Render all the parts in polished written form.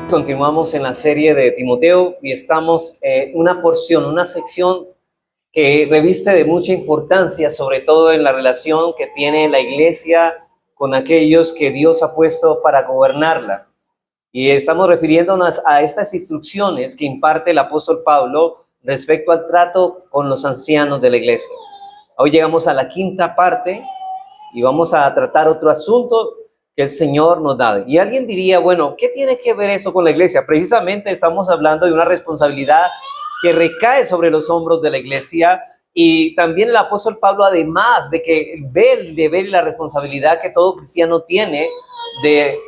Continuamos en la serie de Timoteo y estamos en una porción, una sección que reviste de mucha importancia, sobre todo en la relación que tiene la iglesia con aquellos que Dios ha puesto para gobernarla. Y estamos refiriéndonos a estas instrucciones que imparte el apóstol Pablo respecto al trato con los ancianos de la iglesia. Hoy llegamos a la quinta parte y vamos a tratar otro asunto que el Señor nos da. Y alguien diría, bueno, ¿qué tiene que ver eso con la iglesia? Precisamente estamos hablando de una responsabilidad que recae sobre los hombros de la iglesia, y también el apóstol Pablo, además de que ve el deber y la responsabilidad que todo cristiano tiene de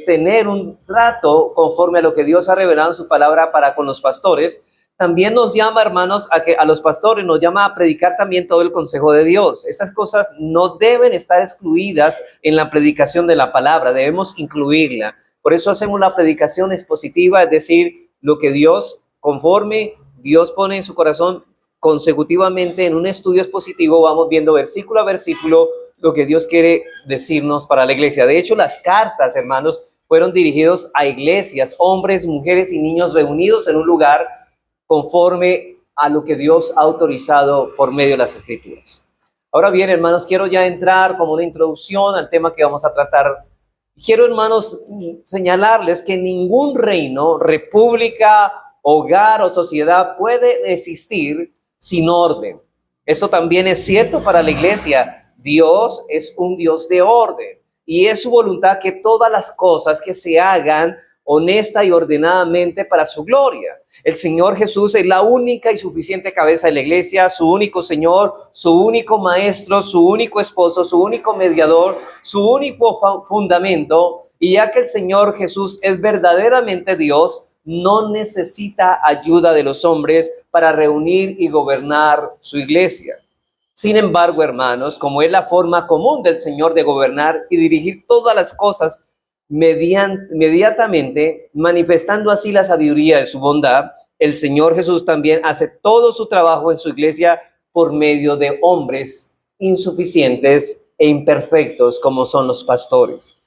tener un trato conforme a lo que Dios ha revelado en su palabra para con los pastores, también nos llama, hermanos, a los pastores, nos llama a predicar también todo el consejo de Dios. Estas cosas no deben estar excluidas en la predicación de la palabra, debemos incluirla. Por eso hacemos la predicación expositiva, es decir, lo que Dios, conforme Dios pone en su corazón consecutivamente en un estudio expositivo, vamos viendo versículo a versículo lo que Dios quiere decirnos para la iglesia. De hecho, las cartas, hermanos, fueron dirigidos a iglesias, hombres, mujeres y niños reunidos en un lugar conforme a lo que Dios ha autorizado por medio de las Escrituras. Ahora bien, hermanos, quiero ya entrar como una introducción al tema que vamos a tratar. Quiero, hermanos, señalarles que ningún reino, república, hogar o sociedad puede existir sin orden. Esto también es cierto para la iglesia. Dios es un Dios de orden y es su voluntad que todas las cosas que se hagan honesta y ordenadamente para su gloria. El Señor Jesús es la única y suficiente cabeza de la iglesia, su único Señor, su único maestro, su único esposo, su único mediador, su único fundamento. Y ya que el Señor Jesús es verdaderamente Dios, no necesita ayuda de los hombres para reunir y gobernar su iglesia. Sin embargo, hermanos, como es la forma común del Señor de gobernar y dirigir todas las cosas inmediatamente, manifestando así la sabiduría de su bondad, el Señor Jesús también hace todo su trabajo en su iglesia por medio de hombres insuficientes e imperfectos como son los pastores.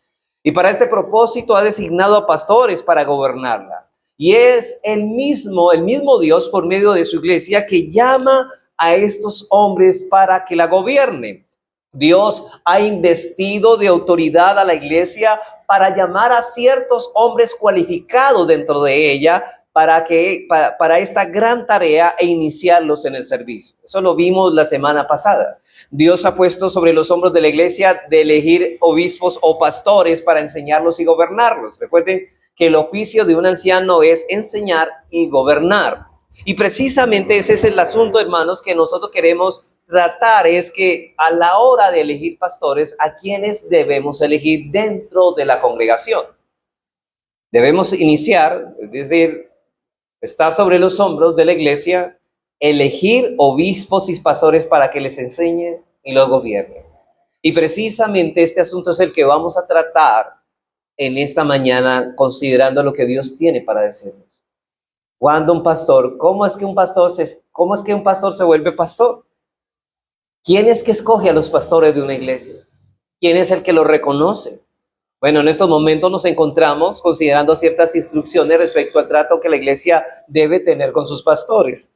Y para este propósito ha designado a pastores para gobernarla. Y es el mismo Dios por medio de su iglesia que llama a estos hombres para que la gobiernen. Dios ha investido de autoridad a la iglesia para llamar a ciertos hombres cualificados dentro de ella para esta gran tarea e iniciarlos en el servicio. Eso lo vimos la semana pasada. Dios ha puesto sobre los hombros de la iglesia de elegir obispos o pastores para enseñarlos y gobernarlos. Recuerden que el oficio de un anciano es enseñar y gobernar. Y precisamente ese es el asunto, hermanos, que nosotros queremos tratar, es que a la hora de elegir pastores, ¿a quiénes debemos elegir dentro de la congregación? Debemos iniciar, es decir, está sobre los hombros de la iglesia elegir obispos y pastores para que les enseñen y los gobiernen. Y precisamente este asunto es el que vamos a tratar en esta mañana, considerando lo que Dios tiene para decirnos. ¿Cuándo un pastor? ¿Cómo es que un pastor se vuelve pastor? ¿Quién es que escoge a los pastores de una iglesia? ¿Quién es el que los reconoce? Bueno, en estos momentos nos encontramos considerando ciertas instrucciones respecto al trato que la iglesia debe tener con sus pastores.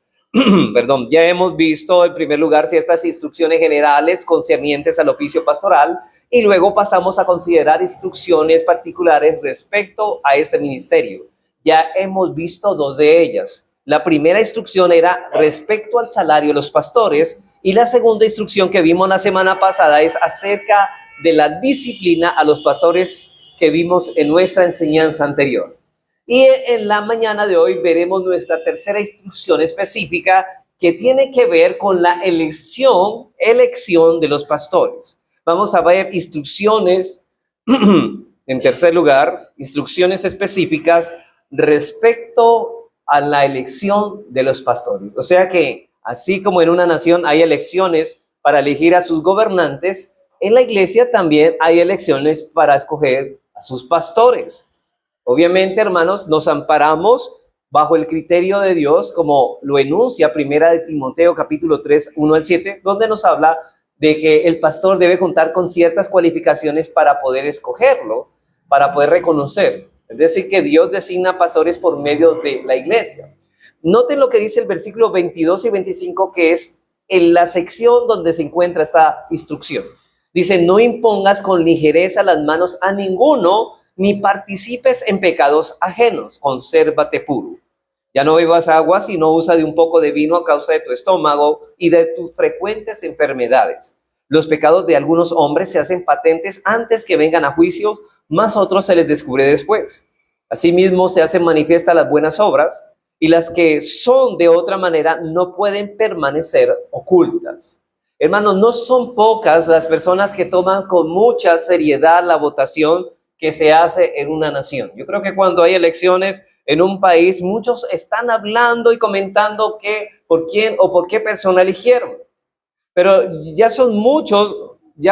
Perdón, ya hemos visto en primer lugar ciertas instrucciones generales concernientes al oficio pastoral y luego pasamos a considerar instrucciones particulares respecto a este ministerio. Ya hemos visto dos de ellas. La primera instrucción era respecto al salario de los pastores y la segunda instrucción que vimos la semana pasada es acerca de la disciplina a los pastores que vimos en nuestra enseñanza anterior. Y en la mañana de hoy veremos nuestra tercera instrucción específica que tiene que ver con la elección de los pastores. Vamos a ver instrucciones, en tercer lugar, instrucciones específicas respecto a la elección de los pastores. O sea que así como en una nación hay elecciones para elegir a sus gobernantes, en la iglesia también hay elecciones para escoger a sus pastores. Obviamente, hermanos, nos amparamos bajo el criterio de Dios, como lo enuncia Primera de Timoteo, capítulo 3, 1 al 7, donde nos habla de que el pastor debe contar con ciertas cualificaciones para poder escogerlo, para poder reconocer. Es decir, que Dios designa pastores por medio de la iglesia. Noten lo que dice el versículo 22 y 25, que es en la sección donde se encuentra esta instrucción. Dice, no impongas con ligereza las manos a ninguno, ni participes en pecados ajenos, consérvate puro. Ya no bebas agua, sino usa de un poco de vino a causa de tu estómago y de tus frecuentes enfermedades. Los pecados de algunos hombres se hacen patentes antes que vengan a juicio, mas otros se les descubre después. Asimismo se hacen manifiestas las buenas obras, y las que son de otra manera no pueden permanecer ocultas. Hermanos, no son pocas las personas que toman con mucha seriedad la votación que se hace en una nación. Yo creo que cuando hay elecciones en un país, muchos están hablando y comentando por quién o por qué persona eligieron. Pero ya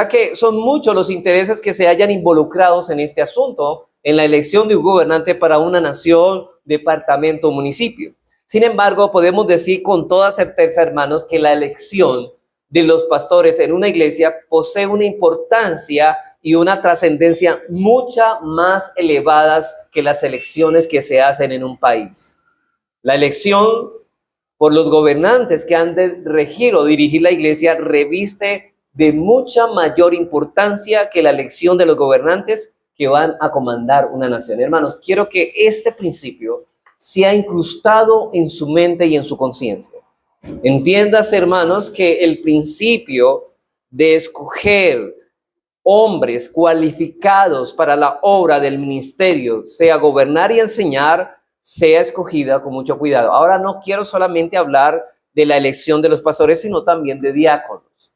que son muchos los intereses que se hayan involucrados en este asunto, en la elección de un gobernante para una nación, departamento o municipio. Sin embargo, podemos decir con toda certeza, hermanos, que la elección de los pastores en una iglesia posee una importancia y una trascendencia mucha más elevadas que las elecciones que se hacen en un país. La elección por los gobernantes que han de regir o dirigir la iglesia reviste de mucha mayor importancia que la elección de los gobernantes que van a comandar una nación. Hermanos, quiero que este principio sea incrustado en su mente y en su conciencia. Entiendas, hermanos, que el principio de escoger hombres cualificados para la obra del ministerio, sea gobernar y enseñar, sea escogida con mucho cuidado. Ahora no quiero solamente hablar de la elección de los pastores, sino también de diáconos.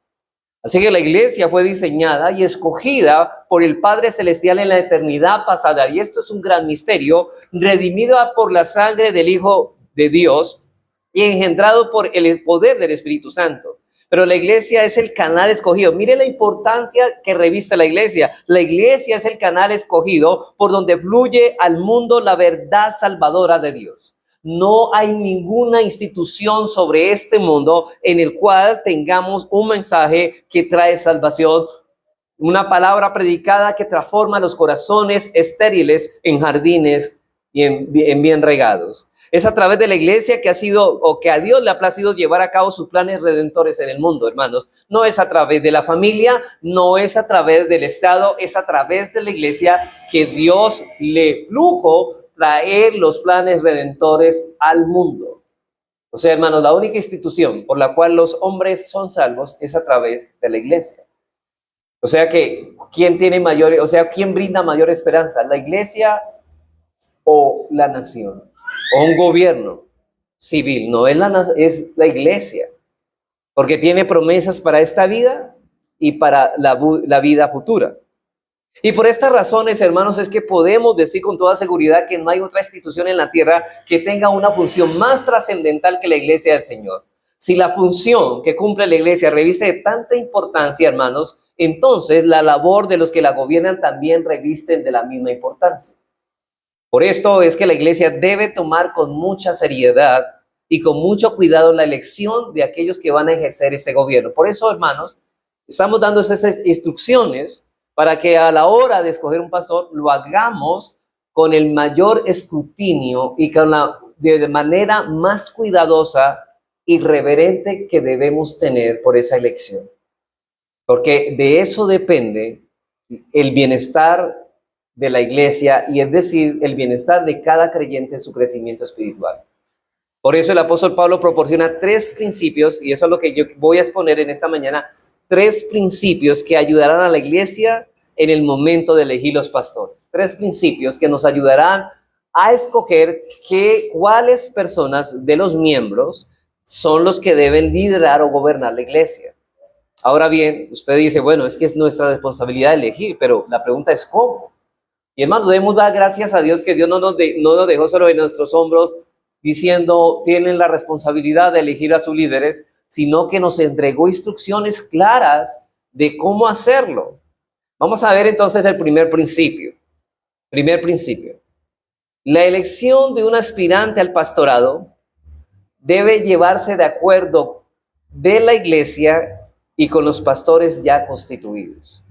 Así que la iglesia fue diseñada y escogida por el Padre Celestial en la eternidad pasada. Y esto es un gran misterio, redimida por la sangre del Hijo de Dios y engendrado por el poder del Espíritu Santo. Pero la iglesia es el canal escogido. Mire la importancia que reviste la iglesia. La iglesia es el canal escogido por donde fluye al mundo la verdad salvadora de Dios. No hay ninguna institución sobre este mundo en el cual tengamos un mensaje que trae salvación, una palabra predicada que transforma los corazones estériles en jardines y en bien regados. Es a través de la iglesia que a Dios le ha placido llevar a cabo sus planes redentores en el mundo, hermanos. No es a través de la familia, no es a través del Estado, es a través de la iglesia que Dios le plujo traer los planes redentores al mundo. O sea, hermanos, la única institución por la cual los hombres son salvos es a través de la iglesia. O sea que, ¿quién brinda mayor esperanza? ¿La iglesia o la nación? ¿O un gobierno civil? No, es la iglesia. Porque tiene promesas para esta vida y para la vida futura. Y por estas razones, hermanos, es que podemos decir con toda seguridad que no hay otra institución en la tierra que tenga una función más trascendental que la iglesia del Señor. Si la función que cumple la iglesia reviste de tanta importancia, hermanos, entonces la labor de los que la gobiernan también revisten de la misma importancia. Por esto es que la iglesia debe tomar con mucha seriedad y con mucho cuidado la elección de aquellos que van a ejercer este gobierno. Por eso, hermanos, estamos dando esas instrucciones para que a la hora de escoger un pastor lo hagamos con el mayor escrutinio y de manera más cuidadosa y reverente que debemos tener por esa elección. Porque de eso depende el bienestar de la iglesia y es decir, el bienestar de cada creyente en su crecimiento espiritual. Por eso el apóstol Pablo proporciona 3 principios, y eso es lo que yo voy a exponer en esta mañana, 3 principios que ayudarán a la iglesia en el momento de elegir los pastores. 3 principios que nos ayudarán a escoger cuáles personas de los miembros son los que deben liderar o gobernar la iglesia. Ahora bien, usted dice, bueno, es que es nuestra responsabilidad elegir, pero la pregunta es ¿cómo? Y hermanos, debemos dar gracias a Dios que Dios no nos dejó solo en nuestros hombros diciendo, tienen la responsabilidad de elegir a sus líderes, sino que nos entregó instrucciones claras de cómo hacerlo. Vamos a ver entonces el primer principio. Primer principio. La elección de un aspirante al pastorado debe llevarse de acuerdo de la iglesia y con los pastores ya constituidos.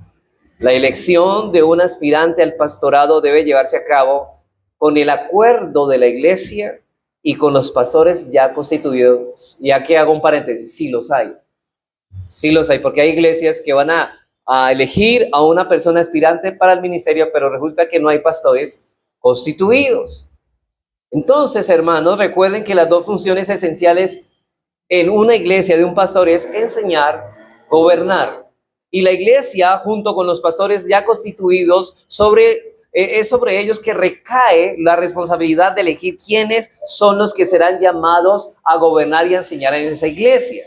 La elección de un aspirante al pastorado debe llevarse a cabo con el acuerdo de la iglesia y con los pastores ya constituidos. Y aquí hago un paréntesis, sí los hay. Sí los hay, porque hay iglesias que van a elegir a una persona aspirante para el ministerio, pero resulta que no hay pastores constituidos. Entonces, hermanos, recuerden que las dos funciones esenciales en una iglesia de un pastor es enseñar, gobernar. Y la iglesia, junto con los pastores ya constituidos, es sobre ellos que recae la responsabilidad de elegir quiénes son los que serán llamados a gobernar y a enseñar en esa iglesia.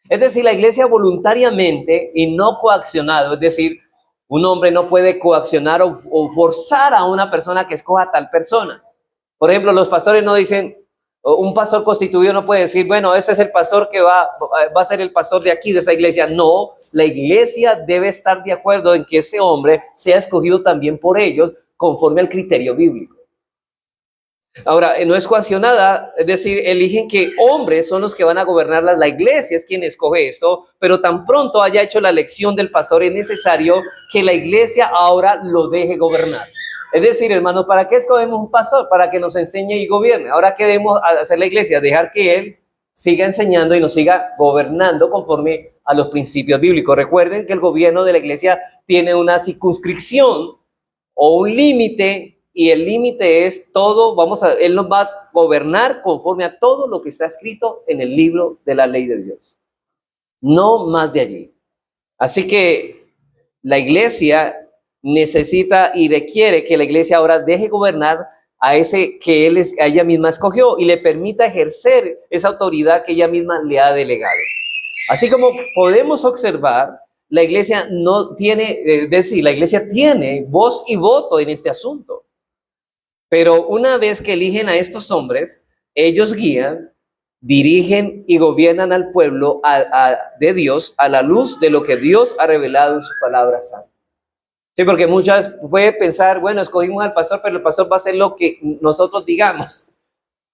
Es decir, la iglesia voluntariamente y no coaccionado, es decir, un hombre no puede coaccionar o forzar a una persona que escoja a tal persona. Por ejemplo, los pastores no dicen, un pastor constituido no puede decir, bueno, ese es el pastor que va a ser el pastor de aquí, de esta iglesia. No, la iglesia debe estar de acuerdo en que ese hombre sea escogido también por ellos conforme al criterio bíblico. Ahora, no es coaccionada, es decir, eligen que hombres son los que van a gobernarlas. La iglesia es quien escoge esto, pero tan pronto haya hecho la elección del pastor, es necesario que la iglesia ahora lo deje gobernar. Es decir, hermanos, ¿para qué escogemos un pastor? Para que nos enseñe y gobierne. Ahora, ¿qué debemos hacer la iglesia? Dejar que él siga enseñando y nos siga gobernando conforme a los principios bíblicos. Recuerden que el gobierno de la iglesia tiene una circunscripción o un límite, y el límite es todo, él nos va a gobernar conforme a todo lo que está escrito en el libro de la ley de Dios. No más de allí. Así que la iglesia necesita y requiere que la iglesia ahora deje gobernar a ese que ella misma escogió y le permita ejercer esa autoridad que ella misma le ha delegado. Así como podemos observar, la iglesia no tiene, es decir, la iglesia tiene voz y voto en este asunto. Pero una vez que eligen a estos hombres, ellos guían, dirigen y gobiernan al pueblo de Dios a la luz de lo que Dios ha revelado en su palabra santa. Sí, porque muchas puede pensar, bueno, escogimos al pastor, pero el pastor va a hacer lo que nosotros digamos.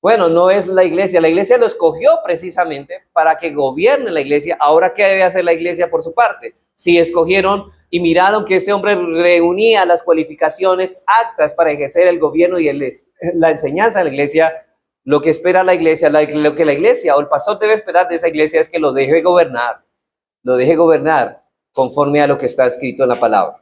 Bueno, no es la iglesia lo escogió precisamente para que gobierne la iglesia. Ahora, ¿qué debe hacer la iglesia por su parte? Si escogieron y miraron que este hombre reunía las cualificaciones aptas para ejercer el gobierno y la enseñanza de la iglesia, lo que espera la iglesia, lo que la iglesia o el pastor debe esperar de esa iglesia es que lo deje gobernar conforme a lo que está escrito en la palabra.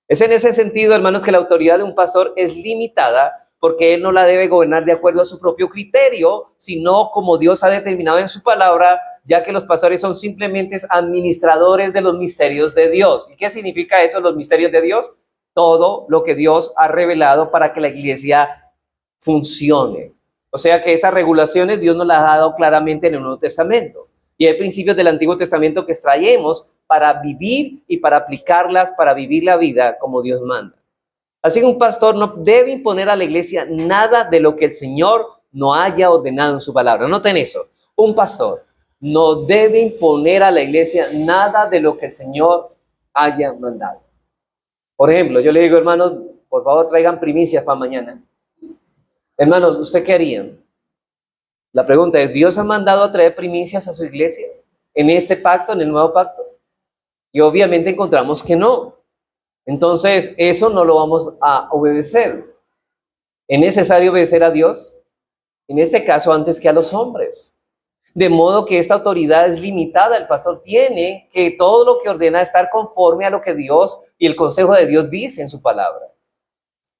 Es en ese sentido, hermanos, que la autoridad de un pastor es limitada, porque él no la debe gobernar de acuerdo a su propio criterio, sino como Dios ha determinado en su palabra, ya que los pastores son simplemente administradores de los misterios de Dios. ¿Y qué significa eso, los misterios de Dios? Todo lo que Dios ha revelado para que la iglesia funcione. O sea que esas regulaciones Dios nos las ha dado claramente en el Nuevo Testamento. Y hay principios del Antiguo Testamento que extraemos para vivir y para aplicarlas, para vivir la vida como Dios manda. Así que un pastor no debe imponer a la iglesia nada de lo que el Señor no haya ordenado en su palabra. Noten eso. Un pastor no debe imponer a la iglesia nada de lo que el Señor haya mandado. Por ejemplo, yo le digo, hermanos, por favor traigan primicias para mañana. Hermanos, ¿usted qué harían? La pregunta es, ¿Dios ha mandado a traer primicias a su iglesia en este pacto, en el nuevo pacto? Y obviamente encontramos que no. Entonces, eso no lo vamos a obedecer. Es necesario obedecer a Dios, en este caso, antes que a los hombres. De modo que esta autoridad es limitada. El pastor tiene que todo lo que ordena estar conforme a lo que Dios y el consejo de Dios dice en su palabra.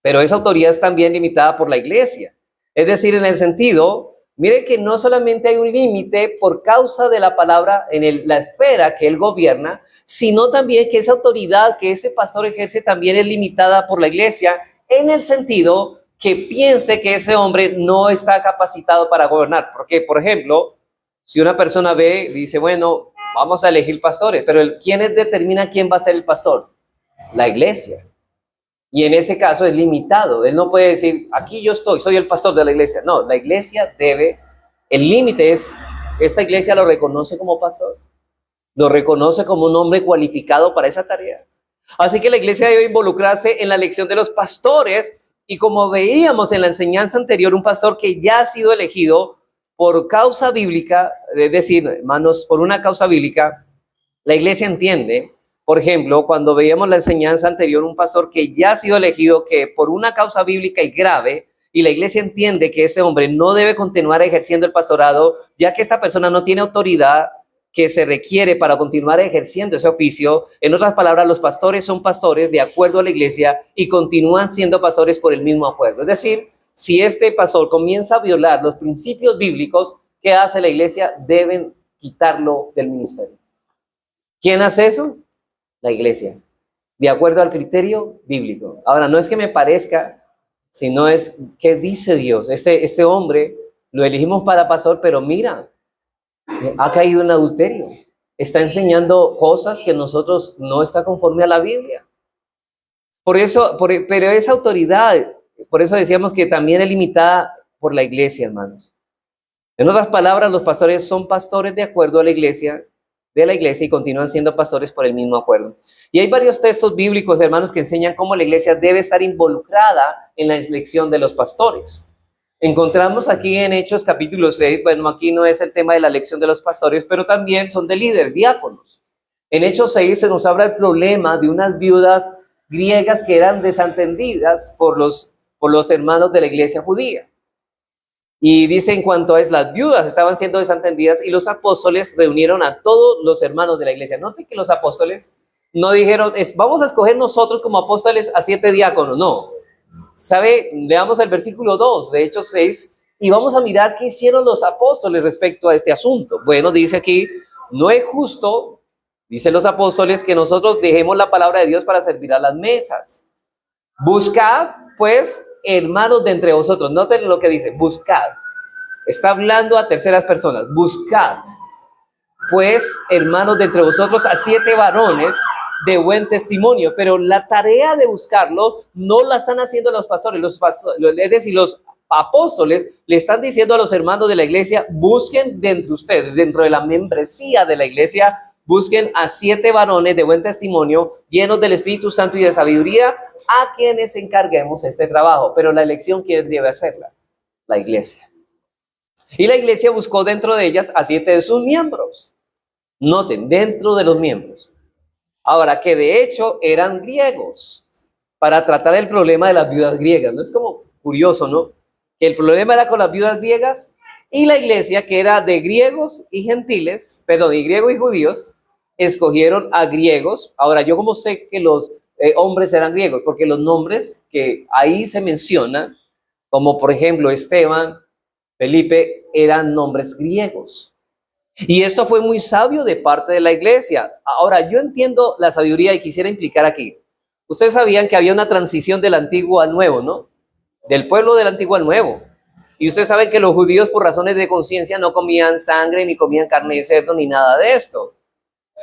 Pero esa autoridad es también limitada por la iglesia. Es decir, en el sentido, mire que no solamente hay un límite por causa de la palabra en la esfera que él gobierna, sino también que esa autoridad que ese pastor ejerce también es limitada por la iglesia en el sentido que piense que ese hombre no está capacitado para gobernar. Porque, por ejemplo, si una persona dice, bueno, vamos a elegir pastores, pero ¿quién determina quién va a ser el pastor? La iglesia. Y en ese caso es limitado. Él no puede decir, aquí yo estoy, soy el pastor de la iglesia. No, la iglesia el límite es, esta iglesia lo reconoce como pastor, lo reconoce como un hombre cualificado para esa tarea. Así que la iglesia debe involucrarse en la elección de los pastores, y como veíamos en la enseñanza anterior, un pastor que ya ha sido elegido por causa bíblica, es decir, hermanos, por una causa bíblica, la iglesia entiende. Por ejemplo, cuando veíamos la enseñanza anterior, un pastor que ya ha sido elegido, que por una causa bíblica y grave, y la iglesia entiende que este hombre no debe continuar ejerciendo el pastorado, ya que esta persona no tiene autoridad que se requiere para continuar ejerciendo ese oficio. En otras palabras, los pastores son pastores de acuerdo a la iglesia y continúan siendo pastores por el mismo acuerdo. Es decir, si este pastor comienza a violar los principios bíblicos, ¿qué hace la iglesia? Deben quitarlo del ministerio. ¿Quién hace eso? La iglesia, de acuerdo al criterio bíblico. Ahora, no es que me parezca, sino es que dice Dios. Este hombre lo elegimos para pastor, pero mira, ha caído en adulterio. Está enseñando cosas que nosotros no está conforme a la Biblia. Pero esa autoridad, por eso decíamos que también es limitada por la iglesia, hermanos. En otras palabras, los pastores son pastores de acuerdo a la iglesia, de la iglesia, y continúan siendo pastores por el mismo acuerdo. Y hay varios textos bíblicos, hermanos, que enseñan cómo la iglesia debe estar involucrada en la elección de los pastores. Encontramos aquí en Hechos capítulo 6, bueno, aquí no es el tema de la elección de los pastores, pero también son de líderes, diáconos. En Hechos 6 se nos habla el problema de unas viudas griegas que eran desatendidas por los hermanos de la iglesia judía. Y dice, en cuanto a las viudas estaban siendo desatendidas, y los apóstoles reunieron a todos los hermanos de la iglesia. Note que los apóstoles no dijeron, vamos a escoger nosotros como apóstoles a 7 diáconos, no. ¿Sabe? Leamos el versículo 2 de Hechos 6 y vamos a mirar qué hicieron los apóstoles respecto a este asunto. Bueno, dice aquí, no es justo, dicen los apóstoles, que nosotros dejemos la palabra de Dios para servir a las mesas. Buscad, pues, hermanos de entre vosotros. Noten lo que dice, buscad. Está hablando a terceras personas. Buscad, pues, hermanos de entre vosotros, a 7 varones de buen testimonio, pero la tarea de buscarlo no la están haciendo los pastores, es decir, los apóstoles le están diciendo a los hermanos de la iglesia, busquen dentro de ustedes, dentro de la membresía de la iglesia, busquen a 7 varones de buen testimonio, llenos del Espíritu Santo y de sabiduría, a quienes encarguemos este trabajo. Pero la elección, ¿quién debe hacerla? La iglesia. Y la iglesia buscó dentro de ellas a 7 de sus miembros. Noten, dentro de los miembros. Ahora, que de hecho eran griegos, para tratar el problema de las viudas griegas. ¿No es como curioso, no? Que el problema era con las viudas griegas, y la iglesia, que era de griegos y gentiles, y griegos y judíos, escogieron a griegos. Ahora, yo como sé que los hombres eran griegos, porque los nombres que ahí se mencionan, como por ejemplo Esteban, Felipe, eran nombres griegos. Y esto fue muy sabio de parte de la iglesia. Ahora, yo entiendo la sabiduría y quisiera implicar aquí. Ustedes sabían que había una transición del antiguo al nuevo, ¿no? Del pueblo del antiguo al nuevo. Y ustedes saben que los judíos, por razones de conciencia, no comían sangre, ni comían carne de cerdo, ni nada de esto.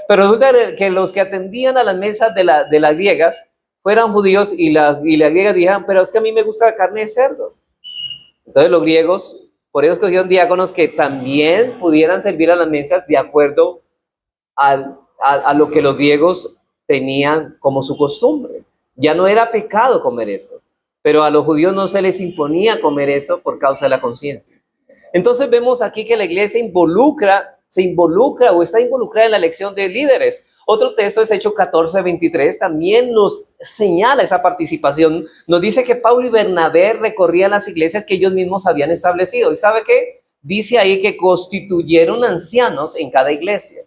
Pero resulta que los que atendían a las mesas de las griegas fueran judíos, y las griegas dijeron, pero es que a mí me gusta la carne de cerdo. Entonces los griegos, por eso escogieron diáconos que también pudieran servir a las mesas de acuerdo a lo que los griegos tenían como su costumbre. Ya no era pecado comer esto, pero a los judíos no se les imponía comer esto por causa de la conciencia. Entonces vemos aquí que la iglesia se involucra o está involucrada en la elección de líderes. Otro texto es Hechos 14:23, también nos señala esa participación. Nos dice que Pablo y Bernabé recorrían las iglesias que ellos mismos habían establecido. ¿Y sabe qué? Dice ahí que constituyeron ancianos en cada iglesia.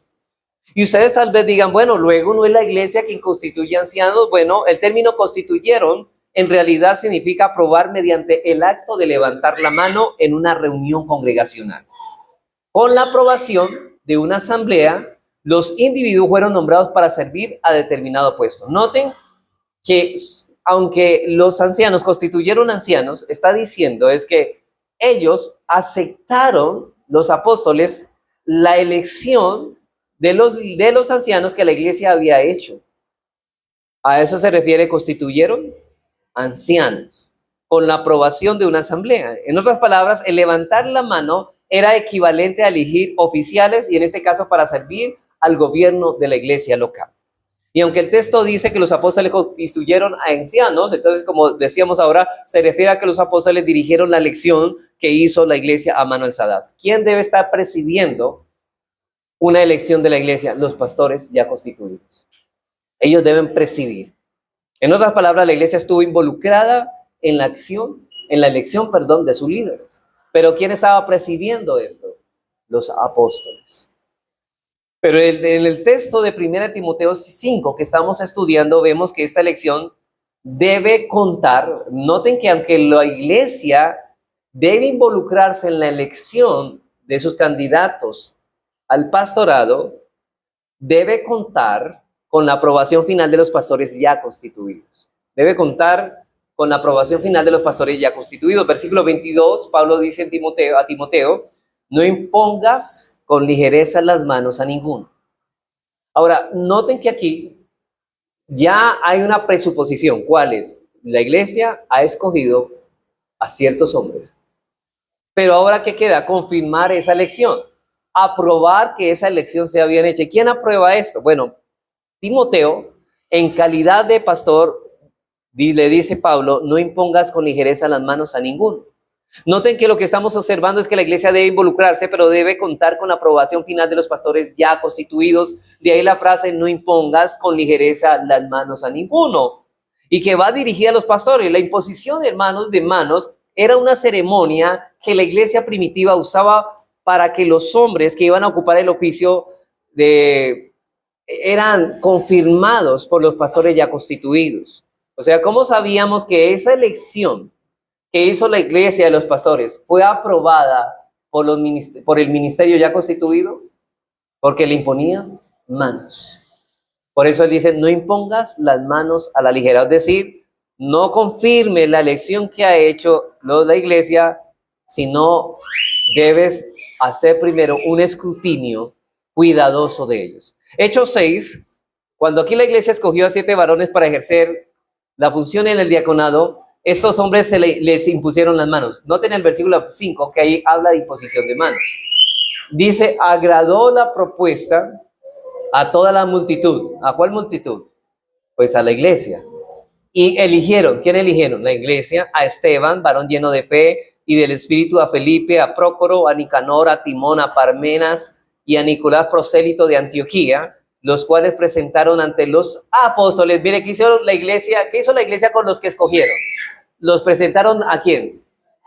Y ustedes tal vez digan, bueno, luego no es la iglesia quien constituye ancianos. Bueno, el término constituyeron en realidad significa aprobar mediante el acto de levantar la mano en una reunión congregacional. Con la aprobación de una asamblea, los individuos fueron nombrados para servir a determinado puesto. Noten que aunque los ancianos constituyeron ancianos, está diciendo es que ellos aceptaron, los apóstoles, la elección de los ancianos que la iglesia había hecho. A eso se refiere, constituyeron ancianos con la aprobación de una asamblea. En otras palabras, el levantar la mano era equivalente a elegir oficiales, y en este caso para servir al gobierno de la iglesia local. Y aunque el texto dice que los apóstoles constituyeron a ancianos, entonces, como decíamos ahora, se refiere a que los apóstoles dirigieron la elección que hizo la iglesia a mano alzada. ¿Quién debe estar presidiendo una elección de la iglesia? Los pastores ya constituidos. Ellos deben presidir. En otras palabras, la iglesia estuvo involucrada en la acción en la elección, perdón, de sus líderes. Pero ¿quién estaba presidiendo esto? Los apóstoles. Pero en el texto de 1 Timoteo 5 que estamos estudiando, vemos que esta elección debe contar. Noten que aunque la iglesia debe involucrarse en la elección de sus candidatos al pastorado, debe contar con la aprobación final de los pastores ya constituidos. Debe contar con la aprobación final de los pastores ya constituidos. Versículo 22, Pablo dice a Timoteo, no impongas con ligereza las manos a ninguno. Ahora, noten que aquí ya hay una presuposición. ¿Cuál es? La iglesia ha escogido a ciertos hombres. Pero ahora, ¿qué queda? Confirmar esa elección. Aprobar que esa elección sea bien hecha. ¿Quién aprueba esto? Bueno, Timoteo, en calidad de pastor, le dice Pablo, no impongas con ligereza las manos a ninguno. Noten que lo que estamos observando es que la iglesia debe involucrarse, pero debe contar con la aprobación final de los pastores ya constituidos. De ahí la frase, no impongas con ligereza las manos a ninguno. Y que va dirigida a los pastores. La imposición de manos era una ceremonia que la iglesia primitiva usaba para que los hombres que iban a ocupar el oficio eran confirmados por los pastores ya constituidos. O sea, ¿cómo sabíamos que esa elección que hizo la iglesia de los pastores fue aprobada por el ministerio ya constituido? Porque le imponían manos. Por eso él dice, no impongas las manos a la ligera. Es decir, no confirme la elección que ha hecho la iglesia, sino debes hacer primero un escrutinio cuidadoso de ellos. Hechos 6, cuando aquí la iglesia escogió a 7 varones para ejercer la función en el diaconado, estos hombres les impusieron las manos. Noten el versículo 5 que ahí habla de imposición de manos. Dice, agradó la propuesta a toda la multitud. ¿A cuál multitud? Pues a la iglesia. Y eligieron, ¿quién eligieron? La iglesia, a Esteban, varón lleno de fe y del Espíritu, a Felipe, a Prócoro, a Nicanor, a Timón, a Parmenas y a Nicolás, prosélito de Antioquía, los cuales presentaron ante los apóstoles. Mire, ¿qué hizo la iglesia? ¿Qué hizo la iglesia con los que escogieron? Los presentaron ¿a quién?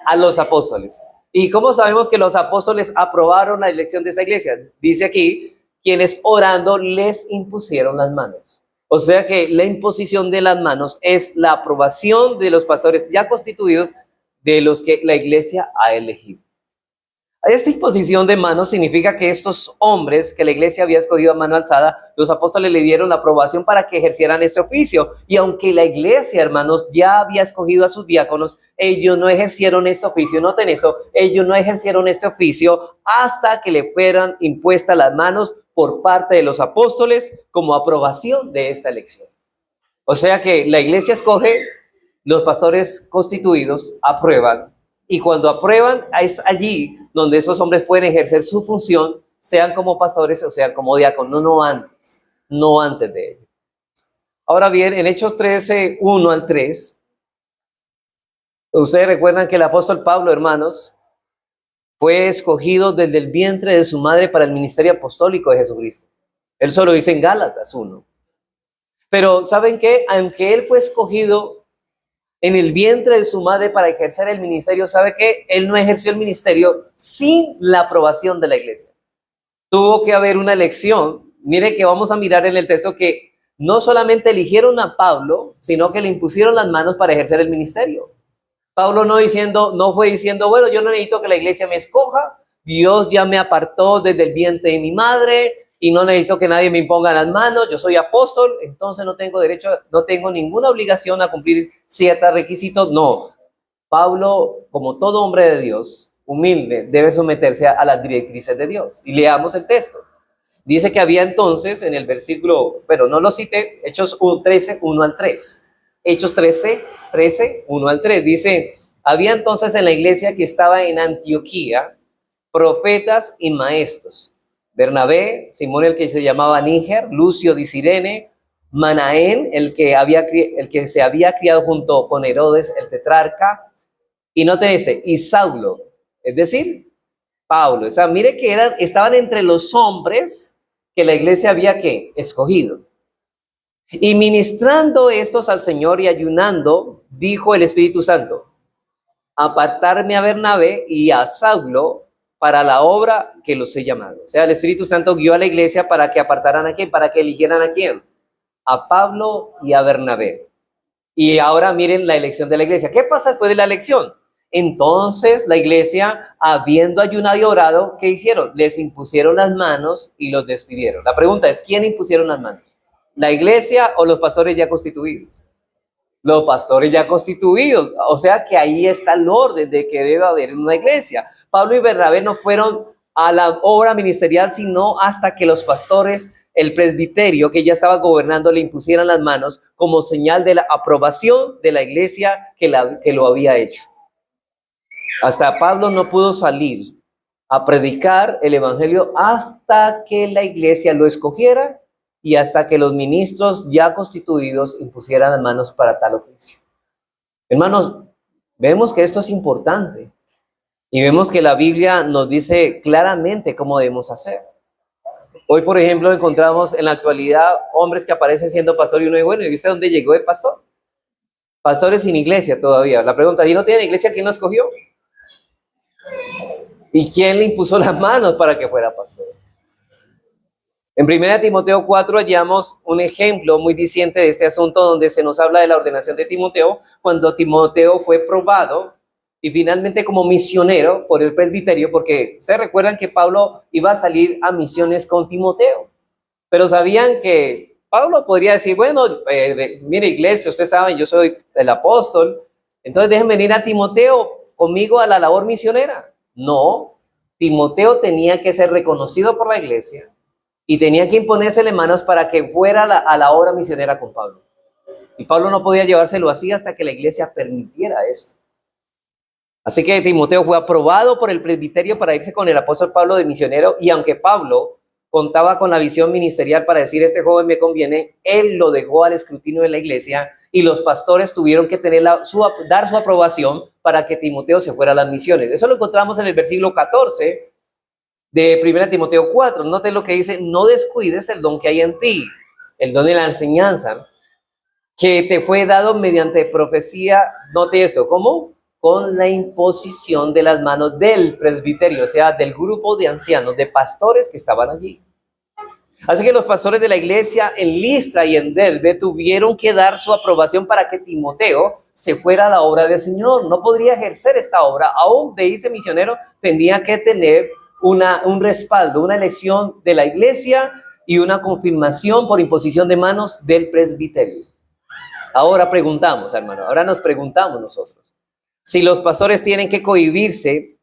A los apóstoles. ¿Y cómo sabemos que los apóstoles aprobaron la elección de esa iglesia? Dice aquí, quienes orando les impusieron las manos. O sea que la imposición de las manos es la aprobación de los pastores ya constituidos de los que la iglesia ha elegido. Esta imposición de manos significa que estos hombres que la iglesia había escogido a mano alzada, los apóstoles le dieron la aprobación para que ejercieran este oficio. Y aunque la iglesia, hermanos, ya había escogido a sus diáconos, ellos no ejercieron este oficio. Noten eso, ellos no ejercieron este oficio hasta que le fueran impuestas las manos por parte de los apóstoles como aprobación de esta elección. O sea que la iglesia escoge, los pastores constituidos aprueban. Y cuando aprueban, es allí donde esos hombres pueden ejercer su función, sean como pastores o sean como diáconos, no antes de ello. Ahora bien, en Hechos 13, 1 al 3, ustedes recuerdan que el apóstol Pablo, hermanos, fue escogido desde el vientre de su madre para el ministerio apostólico de Jesucristo. Él solo dice en Gálatas 1. Pero ¿saben qué? Aunque él fue escogido en el vientre de su madre para ejercer el ministerio, ¿sabe qué? Él no ejerció el ministerio sin la aprobación de la iglesia. Tuvo que haber una elección. Mire que vamos a mirar en el texto que no solamente eligieron a Pablo, sino que le impusieron las manos para ejercer el ministerio. Pablo no fue diciendo, bueno, yo no necesito que la iglesia me escoja, Dios ya me apartó desde el vientre de mi madre y no necesito que nadie me imponga las manos, yo soy apóstol, entonces no tengo ninguna obligación a cumplir ciertos requisitos. No, Pablo, como todo hombre de Dios, humilde, debe someterse a las directrices de Dios. Y leamos el texto. Dice que había entonces en el versículo, pero no lo cité, Hechos 13, 1 al 3. Hechos 13, 1 al 3. Dice, había entonces en la iglesia que estaba en Antioquía profetas y maestros. Bernabé, Simón el que se llamaba Níger, Lucio de Cirene, Manaén, el que se había criado junto con Herodes, el tetrarca, y noten y Saulo, es decir, Pablo. O sea, mire que estaban entre los hombres que la iglesia había escogido. Y ministrando estos al Señor y ayunando, dijo el Espíritu Santo, apartarme a Bernabé y a Saulo para la obra que los he llamado. O sea, el Espíritu Santo guió a la iglesia para que apartaran a quién, para que eligieran a quién, a Pablo y a Bernabé. Y ahora miren la elección de la iglesia. ¿Qué pasa después de la elección? Entonces la iglesia, habiendo ayunado y orado, ¿qué hicieron? Les impusieron las manos y los despidieron. La pregunta es, ¿quién impusieron las manos? ¿La iglesia o los pastores ya constituidos? Los pastores ya constituidos. O sea que ahí está el orden de que debe haber en una iglesia. Pablo y Bernabé no fueron a la obra ministerial, sino hasta que los pastores, el presbiterio que ya estaba gobernando, le impusieran las manos como señal de la aprobación de la iglesia que lo había hecho. Hasta Pablo no pudo salir a predicar el evangelio hasta que la iglesia lo escogiera y hasta que los ministros ya constituidos impusieran las manos para tal oficio. Hermanos, vemos que esto es importante y vemos que la Biblia nos dice claramente cómo debemos hacer. Hoy, por ejemplo, encontramos en la actualidad hombres que aparecen siendo pastor y uno dice, bueno, ¿y usted dónde llegó de pastor? Pastores sin iglesia todavía. La pregunta, ¿y no tiene iglesia? ¿Quién lo escogió? ¿Y quién le impuso las manos para que fuera pastor? En 1 Timoteo 4 hallamos un ejemplo muy diciente de este asunto donde se nos habla de la ordenación de Timoteo, cuando Timoteo fue probado y finalmente como misionero por el presbiterio, porque ustedes recuerdan que Pablo iba a salir a misiones con Timoteo, pero sabían que Pablo podría decir, bueno, mire iglesia, ustedes saben, yo soy el apóstol, entonces dejen venir a Timoteo conmigo a la labor misionera. No, Timoteo tenía que ser reconocido por la iglesia y tenía que imponérsele manos para que fuera a la obra misionera con Pablo. Y Pablo no podía llevárselo así hasta que la iglesia permitiera esto. Así que Timoteo fue aprobado por el presbiterio para irse con el apóstol Pablo de misionero, y aunque Pablo contaba con la visión ministerial para decir, este joven me conviene, él lo dejó al escrutinio de la iglesia y los pastores tuvieron que dar su aprobación para que Timoteo se fuera a las misiones. Eso lo encontramos en el versículo 14 de 1 Timoteo 4. Noten lo que dice, no descuides el don que hay en ti, el don de la enseñanza, que te fue dado mediante profecía. Note esto, ¿cómo? Con la imposición de las manos del presbiterio, o sea, del grupo de ancianos, de pastores que estaban allí. Así que los pastores de la iglesia en Listra y en Derbe tuvieron que dar su aprobación para que Timoteo se fuera a la obra del Señor. No podría ejercer esta obra, aún de irse misionero, tenía que tener un respaldo, una elección de la iglesia y una confirmación por imposición de manos del presbiterio. Ahora preguntamos, hermano, ahora nos preguntamos nosotros, si los pastores tienen que cohibirse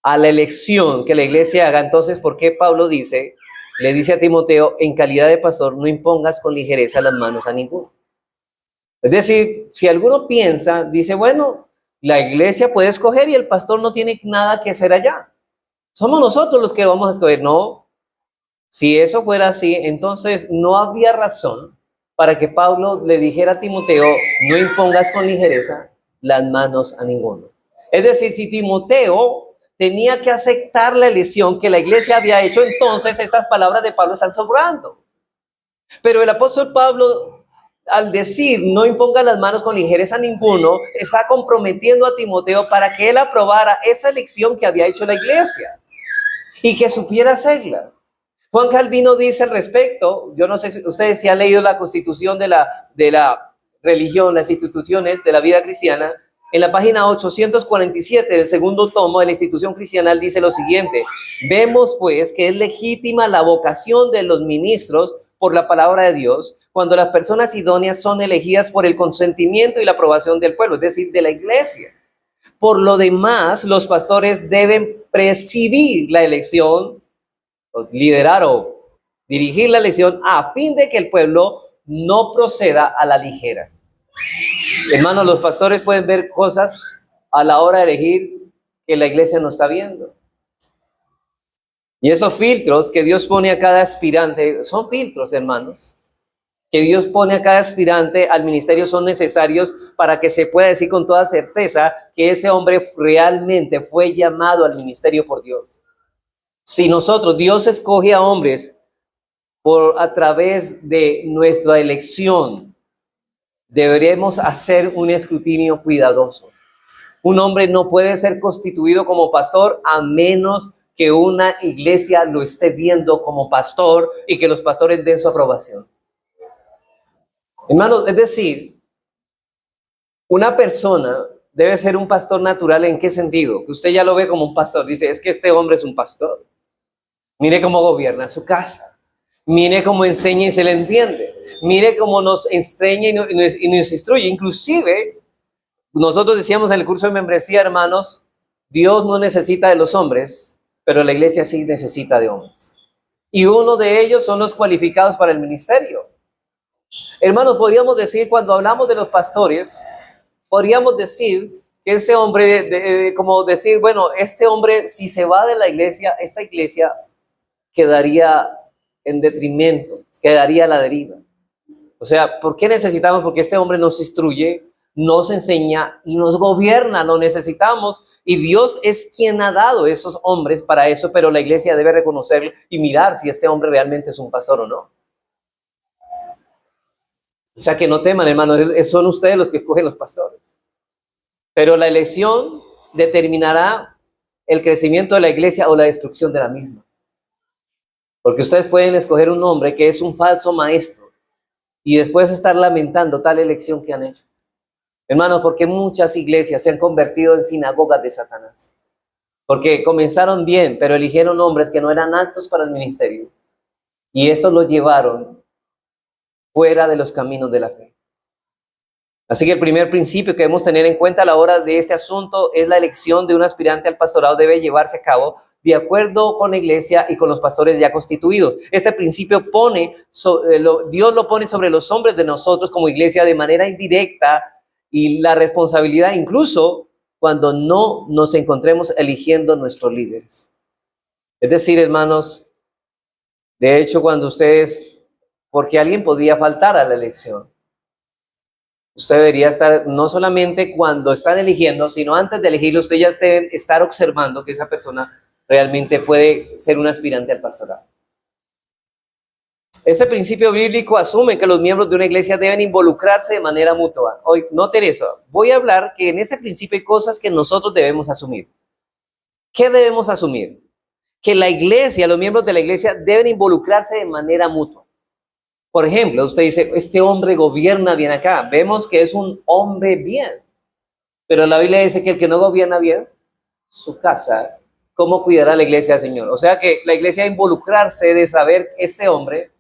a la elección que la iglesia haga, entonces, ¿por qué Pablo le dice a Timoteo, en calidad de pastor, no impongas con ligereza las manos a ninguno? Es decir, si alguno piensa, dice, bueno, la iglesia puede escoger y el pastor no tiene nada que hacer allá. Somos nosotros los que vamos a escoger. No, si eso fuera así, entonces no había razón para que Pablo le dijera a Timoteo, no impongas con ligereza las manos a ninguno. Es decir, si Timoteo tenía que aceptar la elección que la iglesia había hecho, entonces estas palabras de Pablo están sobrando. Pero el apóstol Pablo, al decir no imponga las manos con ligereza a ninguno, está comprometiendo a Timoteo para que él aprobara esa elección que había hecho la iglesia y que supiera hacerla. Juan Calvino dice al respecto, yo no sé si ustedes si han leído la constitución de la religión, las instituciones de la vida cristiana. En la página 847 del segundo tomo de la institución cristiana dice lo siguiente: vemos pues que es legítima la vocación de los ministros por la palabra de Dios cuando las personas idóneas son elegidas por el consentimiento y la aprobación del pueblo, es decir, de la iglesia. Por lo demás, los pastores deben presidir la elección, liderar o dirigir la elección a fin de que el pueblo no proceda a la ligera. Hermanos, los pastores pueden ver cosas a la hora de elegir que la iglesia no está viendo. Y esos filtros que Dios pone a cada aspirante, son filtros, hermanos, que Dios pone a cada aspirante al ministerio, son necesarios para que se pueda decir con toda certeza que ese hombre realmente fue llamado al ministerio por Dios. Si Dios escoge a hombres a través de nuestra elección, deberemos hacer un escrutinio cuidadoso. Un hombre no puede ser constituido como pastor a menos que una iglesia lo esté viendo como pastor y que los pastores den su aprobación. Hermanos, es decir, una persona debe ser un pastor natural. ¿En qué sentido? Que usted ya lo ve como un pastor. Dice, es que este hombre es un pastor. Mire cómo gobierna su casa. Mire cómo enseña y se le entiende. Mire cómo nos enseña y nos instruye. Inclusive, nosotros decíamos en el curso de membresía, hermanos, Dios no necesita de los hombres, pero la iglesia sí necesita de hombres. Y uno de ellos son los cualificados para el ministerio. Hermanos, podríamos decir, cuando hablamos de los pastores, podríamos decir que ese hombre, como decir, bueno, este hombre, si se va de la iglesia, esta iglesia quedaría en detrimento, quedaría a la deriva. O sea, ¿por qué necesitamos? Porque este hombre nos instruye, nos enseña y nos gobierna, lo necesitamos. Y Dios es quien ha dado esos hombres para eso, pero la iglesia debe reconocerlo y mirar si este hombre realmente es un pastor o no. O sea, que no teman, hermanos, son ustedes los que escogen los pastores. Pero la elección determinará el crecimiento de la iglesia o la destrucción de la misma. Porque ustedes pueden escoger un hombre que es un falso maestro y después estar lamentando tal elección que han hecho. Hermanos, porque muchas iglesias se han convertido en sinagogas de Satanás. Porque comenzaron bien, pero eligieron hombres que no eran aptos para el ministerio. Y estos los llevaron fuera de los caminos de la fe. Así que el primer principio que debemos tener en cuenta a la hora de este asunto es la elección de un aspirante al pastorado debe llevarse a cabo de acuerdo con la iglesia y con los pastores ya constituidos. Este principio Dios lo pone sobre los hombres de nosotros como iglesia de manera indirecta y la responsabilidad incluso cuando no nos encontremos eligiendo nuestros líderes. Es decir, hermanos, de hecho porque alguien podía faltar a la elección. Usted debería estar, no solamente cuando están eligiendo, sino antes de elegirlo, usted ya debe estar observando que esa persona realmente puede ser un aspirante al pastorado. Este principio bíblico asume que los miembros de una iglesia deben involucrarse de manera mutua. Hoy, noten eso. Voy a hablar que en este principio hay cosas que nosotros debemos asumir. ¿Qué debemos asumir? Que la iglesia, los miembros de la iglesia deben involucrarse de manera mutua. Por ejemplo, usted dice, este hombre gobierna bien acá. Vemos que es un hombre bien. Pero la Biblia dice que el que no gobierna bien, su casa, ¿cómo cuidará la iglesia del Señor? O sea que la iglesia debe involucrarse de saber este hombre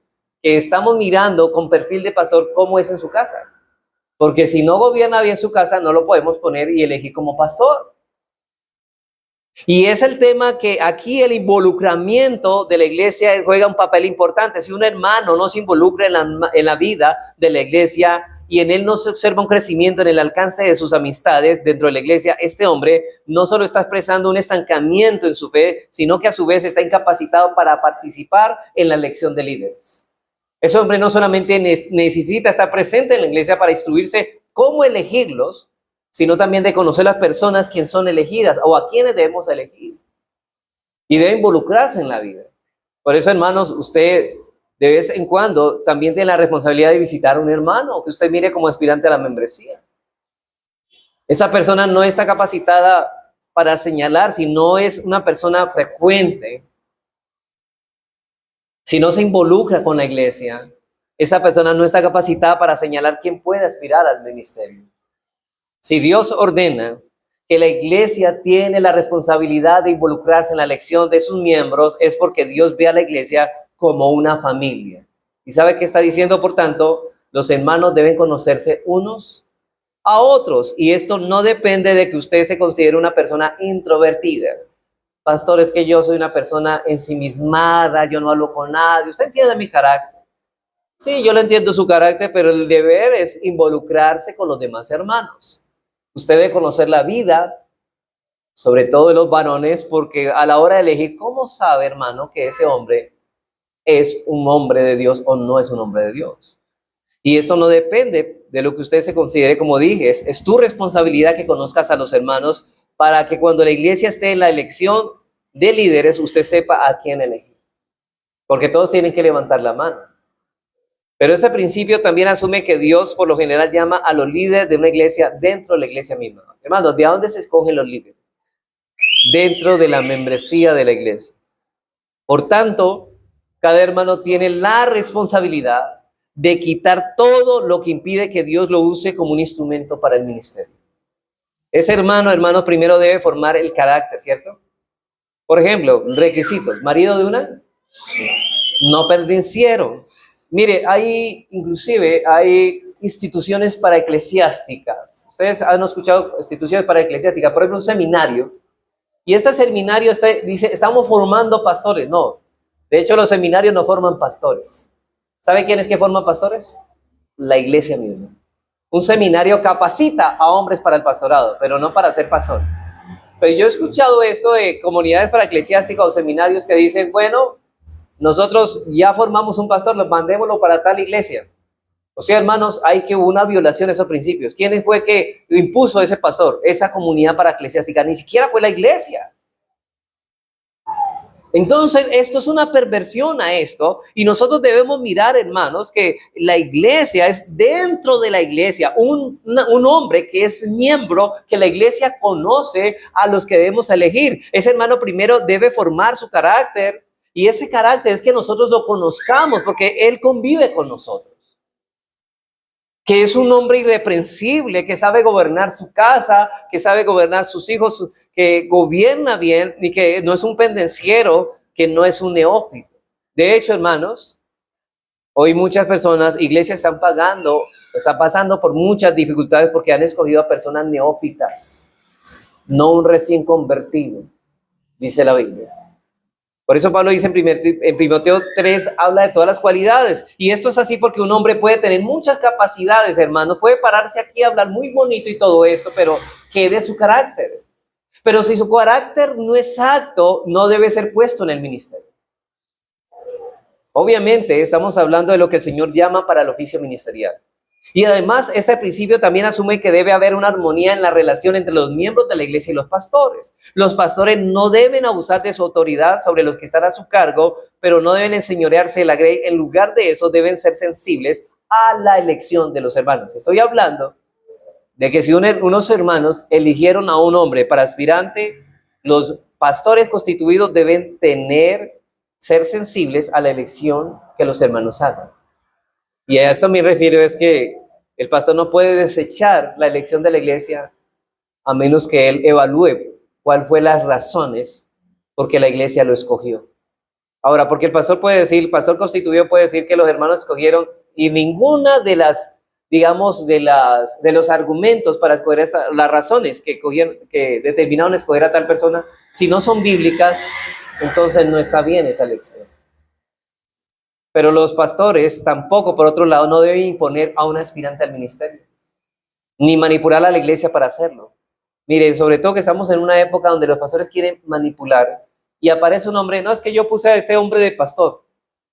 que estamos mirando con perfil de pastor, cómo es en su casa. Porque si no gobierna bien su casa, no lo podemos poner y elegir como pastor. Y es el tema que aquí el involucramiento de la iglesia juega un papel importante. Si un hermano no se involucra en la vida de la iglesia y en él no se observa un crecimiento en el alcance de sus amistades dentro de la iglesia, este hombre no solo está expresando un estancamiento en su fe, sino que a su vez está incapacitado para participar en la elección de líderes. Ese hombre no solamente necesita estar presente en la iglesia para instruirse cómo elegirlos, sino también de conocer las personas quienes son elegidas o a quienes debemos elegir. Y debe involucrarse en la vida. Por eso, hermanos, usted de vez en cuando también tiene la responsabilidad de visitar a un hermano que usted mire como aspirante a la membresía. Esa persona no está capacitada para señalar, si no es una persona frecuente, si no se involucra con la iglesia, esa persona no está capacitada para señalar quién puede aspirar al ministerio. Si Dios ordena que la iglesia tiene la responsabilidad de involucrarse en la elección de sus miembros, es porque Dios ve a la iglesia como una familia. ¿Y sabe qué está diciendo? Por tanto, los hermanos deben conocerse unos a otros. Y esto no depende de que usted se considere una persona introvertida. Pastor, es que yo soy una persona ensimismada, yo no hablo con nadie. ¿Usted entiende mi carácter? Sí, yo lo entiendo su carácter, pero el deber es involucrarse con los demás hermanos. Usted debe conocer la vida, sobre todo de los varones, porque a la hora de elegir, ¿cómo sabe, hermano, que ese hombre es un hombre de Dios o no es un hombre de Dios? Y esto no depende de lo que usted se considere, como dije, es tu responsabilidad que conozcas a los hermanos para que cuando la iglesia esté en la elección de líderes, usted sepa a quién elegir. Porque todos tienen que levantar la mano. Pero este principio también asume que Dios por lo general llama a los líderes de una iglesia dentro de la iglesia misma. Hermanos, ¿de dónde se escogen los líderes? Dentro de la membresía de la iglesia. Por tanto, cada hermano tiene la responsabilidad de quitar todo lo que impide que Dios lo use como un instrumento para el ministerio. Ese hermano, primero debe formar el carácter, ¿cierto? Por ejemplo, requisitos. ¿Marido de una? No pendenciero. Mire, hay instituciones para eclesiásticas. Ustedes han escuchado instituciones para eclesiásticas, por ejemplo, un seminario. Y este seminario dice, estamos formando pastores. No, de hecho los seminarios no forman pastores. ¿Sabe quiénes que forman pastores? La iglesia misma. Un seminario capacita a hombres para el pastorado, pero no para ser pastores. Pero yo he escuchado esto de comunidades para eclesiásticas o seminarios que dicen, bueno, nosotros ya formamos un pastor, mandémoslo para tal iglesia. O sea, hermanos, hay que hubo una violación de esos principios. ¿Quién fue que impuso ese pastor, esa comunidad para eclesiástica? Ni siquiera fue la iglesia. Entonces, esto es una perversión a esto, y nosotros debemos mirar, hermanos, que la iglesia es dentro de la iglesia, un hombre que es miembro, que la iglesia conoce a los que debemos elegir. Ese hermano primero debe formar su carácter, y ese carácter es que nosotros lo conozcamos, porque él convive con nosotros. Que es un hombre irreprensible, que sabe gobernar su casa, que sabe gobernar sus hijos, que gobierna bien y que no es un pendenciero, que no es un neófito. De hecho, hermanos, hoy muchas personas, iglesias están pasando por muchas dificultades porque han escogido a personas neófitas, no un recién convertido, dice la Biblia. Por eso Pablo dice en Timoteo 3, habla de todas las cualidades. Y esto es así porque un hombre puede tener muchas capacidades, hermanos. Puede pararse aquí a hablar muy bonito y todo esto, pero ¿qué de su carácter? Pero si su carácter no es apto, no debe ser puesto en el ministerio. Obviamente estamos hablando de lo que el Señor llama para el oficio ministerial. Y además, este principio también asume que debe haber una armonía en la relación entre los miembros de la iglesia y los pastores. Los pastores no deben abusar de su autoridad sobre los que están a su cargo, pero no deben enseñorearse de la grey. En lugar de eso, deben ser sensibles a la elección de los hermanos. Estoy hablando de que si unos hermanos eligieron a un hombre para aspirante, los pastores constituidos deben ser sensibles a la elección que los hermanos hagan. Y a esto me refiero es que el pastor no puede desechar la elección de la iglesia a menos que él evalúe cuál fue las razones por que la iglesia lo escogió. Ahora, porque el pastor constituido puede decir que los hermanos escogieron y ninguna de las, digamos, de los argumentos para escoger las razones que determinaron escoger a tal persona, si no son bíblicas, entonces no está bien esa elección. Pero los pastores tampoco, por otro lado, no deben imponer a un aspirante al ministerio, ni manipular a la iglesia para hacerlo. Miren, sobre todo que estamos en una época donde los pastores quieren manipular y aparece un hombre, no, es que yo puse a este hombre de pastor.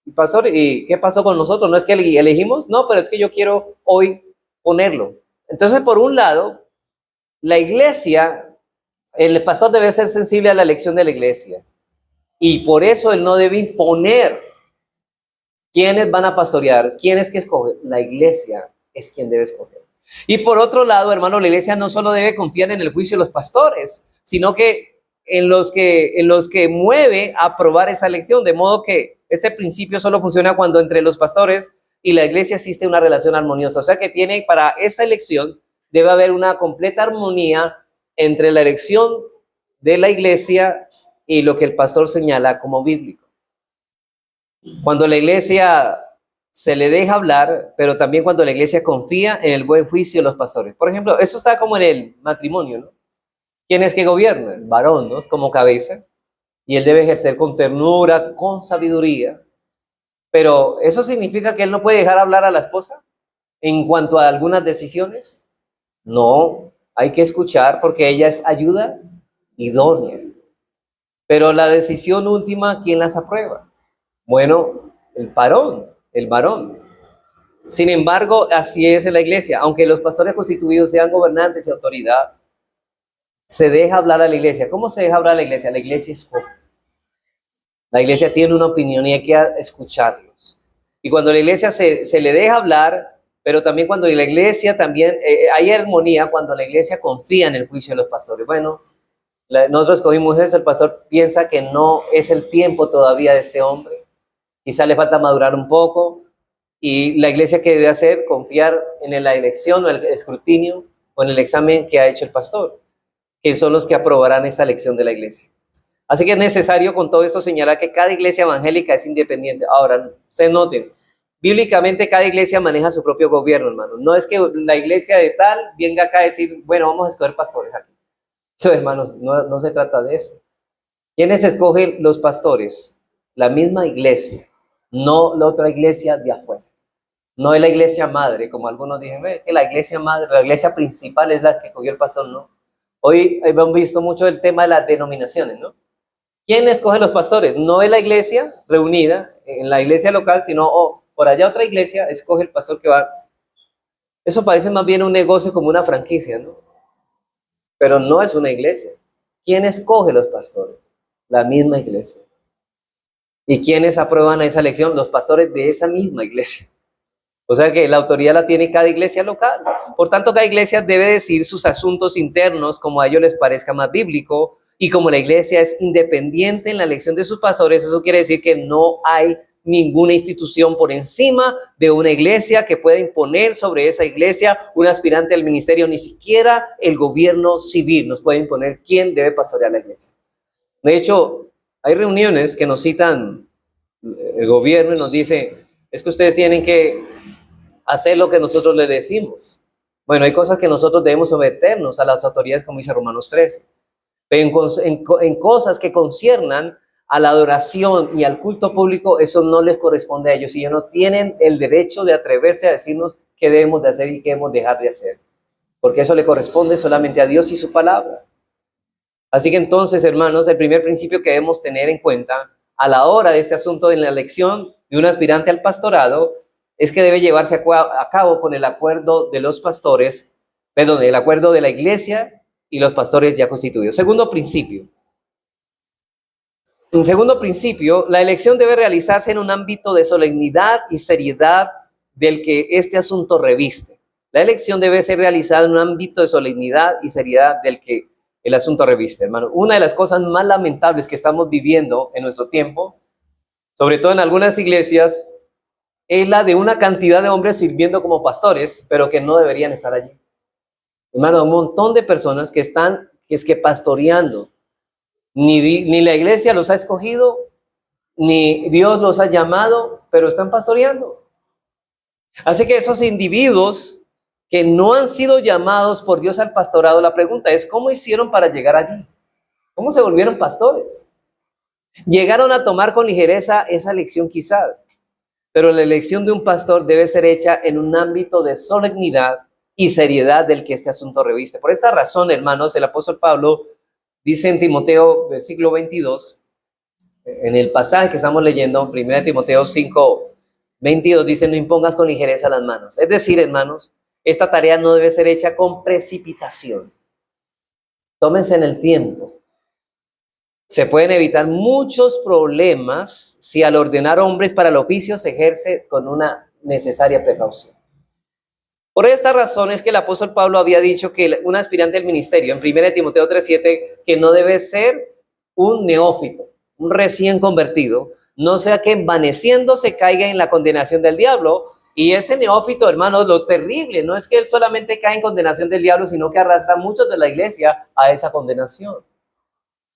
Y pastor, ¿y qué pasó con nosotros? ¿No es que elegimos? No, pero es que yo quiero hoy ponerlo. Entonces, por un lado, la iglesia, el pastor debe ser sensible a la elección de la iglesia. Y por eso él no debe imponer quiénes van a pastorear, quién es que escoge. La iglesia es quien debe escoger. Y por otro lado, hermano, la iglesia no solo debe confiar en el juicio de los pastores, sino que en los que mueve a aprobar esa elección. De modo que este principio solo funciona cuando entre los pastores y la iglesia existe una relación armoniosa. O sea que para esta elección debe haber una completa armonía entre la elección de la iglesia y lo que el pastor señala como bíblico. Cuando la iglesia se le deja hablar, pero también cuando la iglesia confía en el buen juicio de los pastores. Por ejemplo, eso está como en el matrimonio, ¿no? ¿Quién es que gobierna? El varón, ¿no? Es como cabeza. Y él debe ejercer con ternura, con sabiduría. Pero ¿eso significa que él no puede dejar hablar a la esposa en cuanto a algunas decisiones? No, hay que escuchar porque ella es ayuda idónea. Pero la decisión última, ¿quién las aprueba? Bueno, el varón. Sin embargo, así es en la iglesia. Aunque los pastores constituidos sean gobernantes y autoridad, se deja hablar a la iglesia. ¿Cómo se deja hablar a la iglesia? La iglesia escoge. La iglesia tiene una opinión y hay que escucharlos. Y cuando la iglesia se le deja hablar, pero también cuando la iglesia también, hay armonía cuando la iglesia confía en el juicio de los pastores. Bueno, nosotros cogimos eso, el pastor piensa que no es el tiempo todavía de este hombre, quizá le falta madurar un poco, y la iglesia que debe hacer, confiar en la elección o el escrutinio o en el examen que ha hecho el pastor, que son los que aprobarán esta elección de la iglesia. Así que es necesario con todo esto señalar que cada iglesia evangélica es independiente. Ahora, ustedes noten, bíblicamente cada iglesia maneja su propio gobierno, hermano. No es que la iglesia de tal venga acá a decir, bueno, vamos a escoger pastores aquí. Eso, hermanos, no se trata de eso. ¿Quiénes escogen los pastores? La misma iglesia, no la otra iglesia de afuera. No es la iglesia madre, como algunos dicen, que la iglesia madre, la iglesia principal es la que cogió el pastor, no. Hoy hemos visto mucho el tema de las denominaciones, ¿no? ¿Quién escoge los pastores? No es la iglesia reunida en la iglesia local, sino por allá otra iglesia escoge el pastor que va. Eso parece más bien un negocio como una franquicia, ¿no? Pero no es una iglesia. ¿Quién escoge los pastores? La misma iglesia. ¿Y quiénes aprueban esa elección? Los pastores de esa misma iglesia. O sea que la autoridad la tiene cada iglesia local. Por tanto, cada iglesia debe decir sus asuntos internos como a ellos les parezca más bíblico. Y como la iglesia es independiente en la elección de sus pastores, eso quiere decir que no hay ninguna institución por encima de una iglesia que pueda imponer sobre esa iglesia un aspirante al ministerio. Ni siquiera el gobierno civil nos puede imponer quién debe pastorear la iglesia. De hecho, hay reuniones que nos citan el gobierno y nos dice, es que ustedes tienen que hacer lo que nosotros les decimos. Bueno, hay cosas que nosotros debemos someternos a las autoridades, como dice Romanos 13. En cosas que conciernan a la adoración y al culto público, eso no les corresponde a ellos. Y ellos no tienen el derecho de atreverse a decirnos qué debemos de hacer y qué debemos dejar de hacer. Porque eso le corresponde solamente a Dios y su palabra. Así que entonces, hermanos, el primer principio que debemos tener en cuenta a la hora de este asunto de la elección de un aspirante al pastorado es que debe llevarse a cabo con el acuerdo de los pastores, perdón, el acuerdo de la iglesia y los pastores ya constituidos. Segundo principio, la elección debe realizarse en un ámbito de solemnidad y seriedad del que este asunto reviste. La elección debe ser realizada en un ámbito de solemnidad y seriedad del que el asunto reviste, hermano. Una de las cosas más lamentables que estamos viviendo en nuestro tiempo, sobre todo en algunas iglesias, es la de una cantidad de hombres sirviendo como pastores, pero que no deberían estar allí. Hermano, un montón de personas que están pastoreando. Ni la iglesia los ha escogido, ni Dios los ha llamado, pero están pastoreando. Así que esos individuos que no han sido llamados por Dios al pastorado, la pregunta es, ¿cómo hicieron para llegar allí? ¿Cómo se volvieron pastores? Llegaron a tomar con ligereza esa elección quizá, pero la elección de un pastor debe ser hecha en un ámbito de solemnidad y seriedad del que este asunto reviste. Por esta razón, hermanos, el apóstol Pablo dice en Timoteo, versículo 22, en el pasaje que estamos leyendo, 1 Timoteo 5, 22, dice, no impongas con ligereza las manos. Es decir, hermanos, esta tarea no debe ser hecha con precipitación. Tómense en el tiempo. Se pueden evitar muchos problemas si al ordenar hombres para el oficio se ejerce con una necesaria precaución. Por esta razón es que el apóstol Pablo había dicho que un aspirante al ministerio, en 1 Timoteo 3:7, que no debe ser un neófito, un recién convertido, no sea que envaneciéndose caiga en la condenación del diablo. Y este neófito, hermanos, lo terrible no es que él solamente cae en condenación del diablo, sino que arrastra a muchos de la iglesia a esa condenación.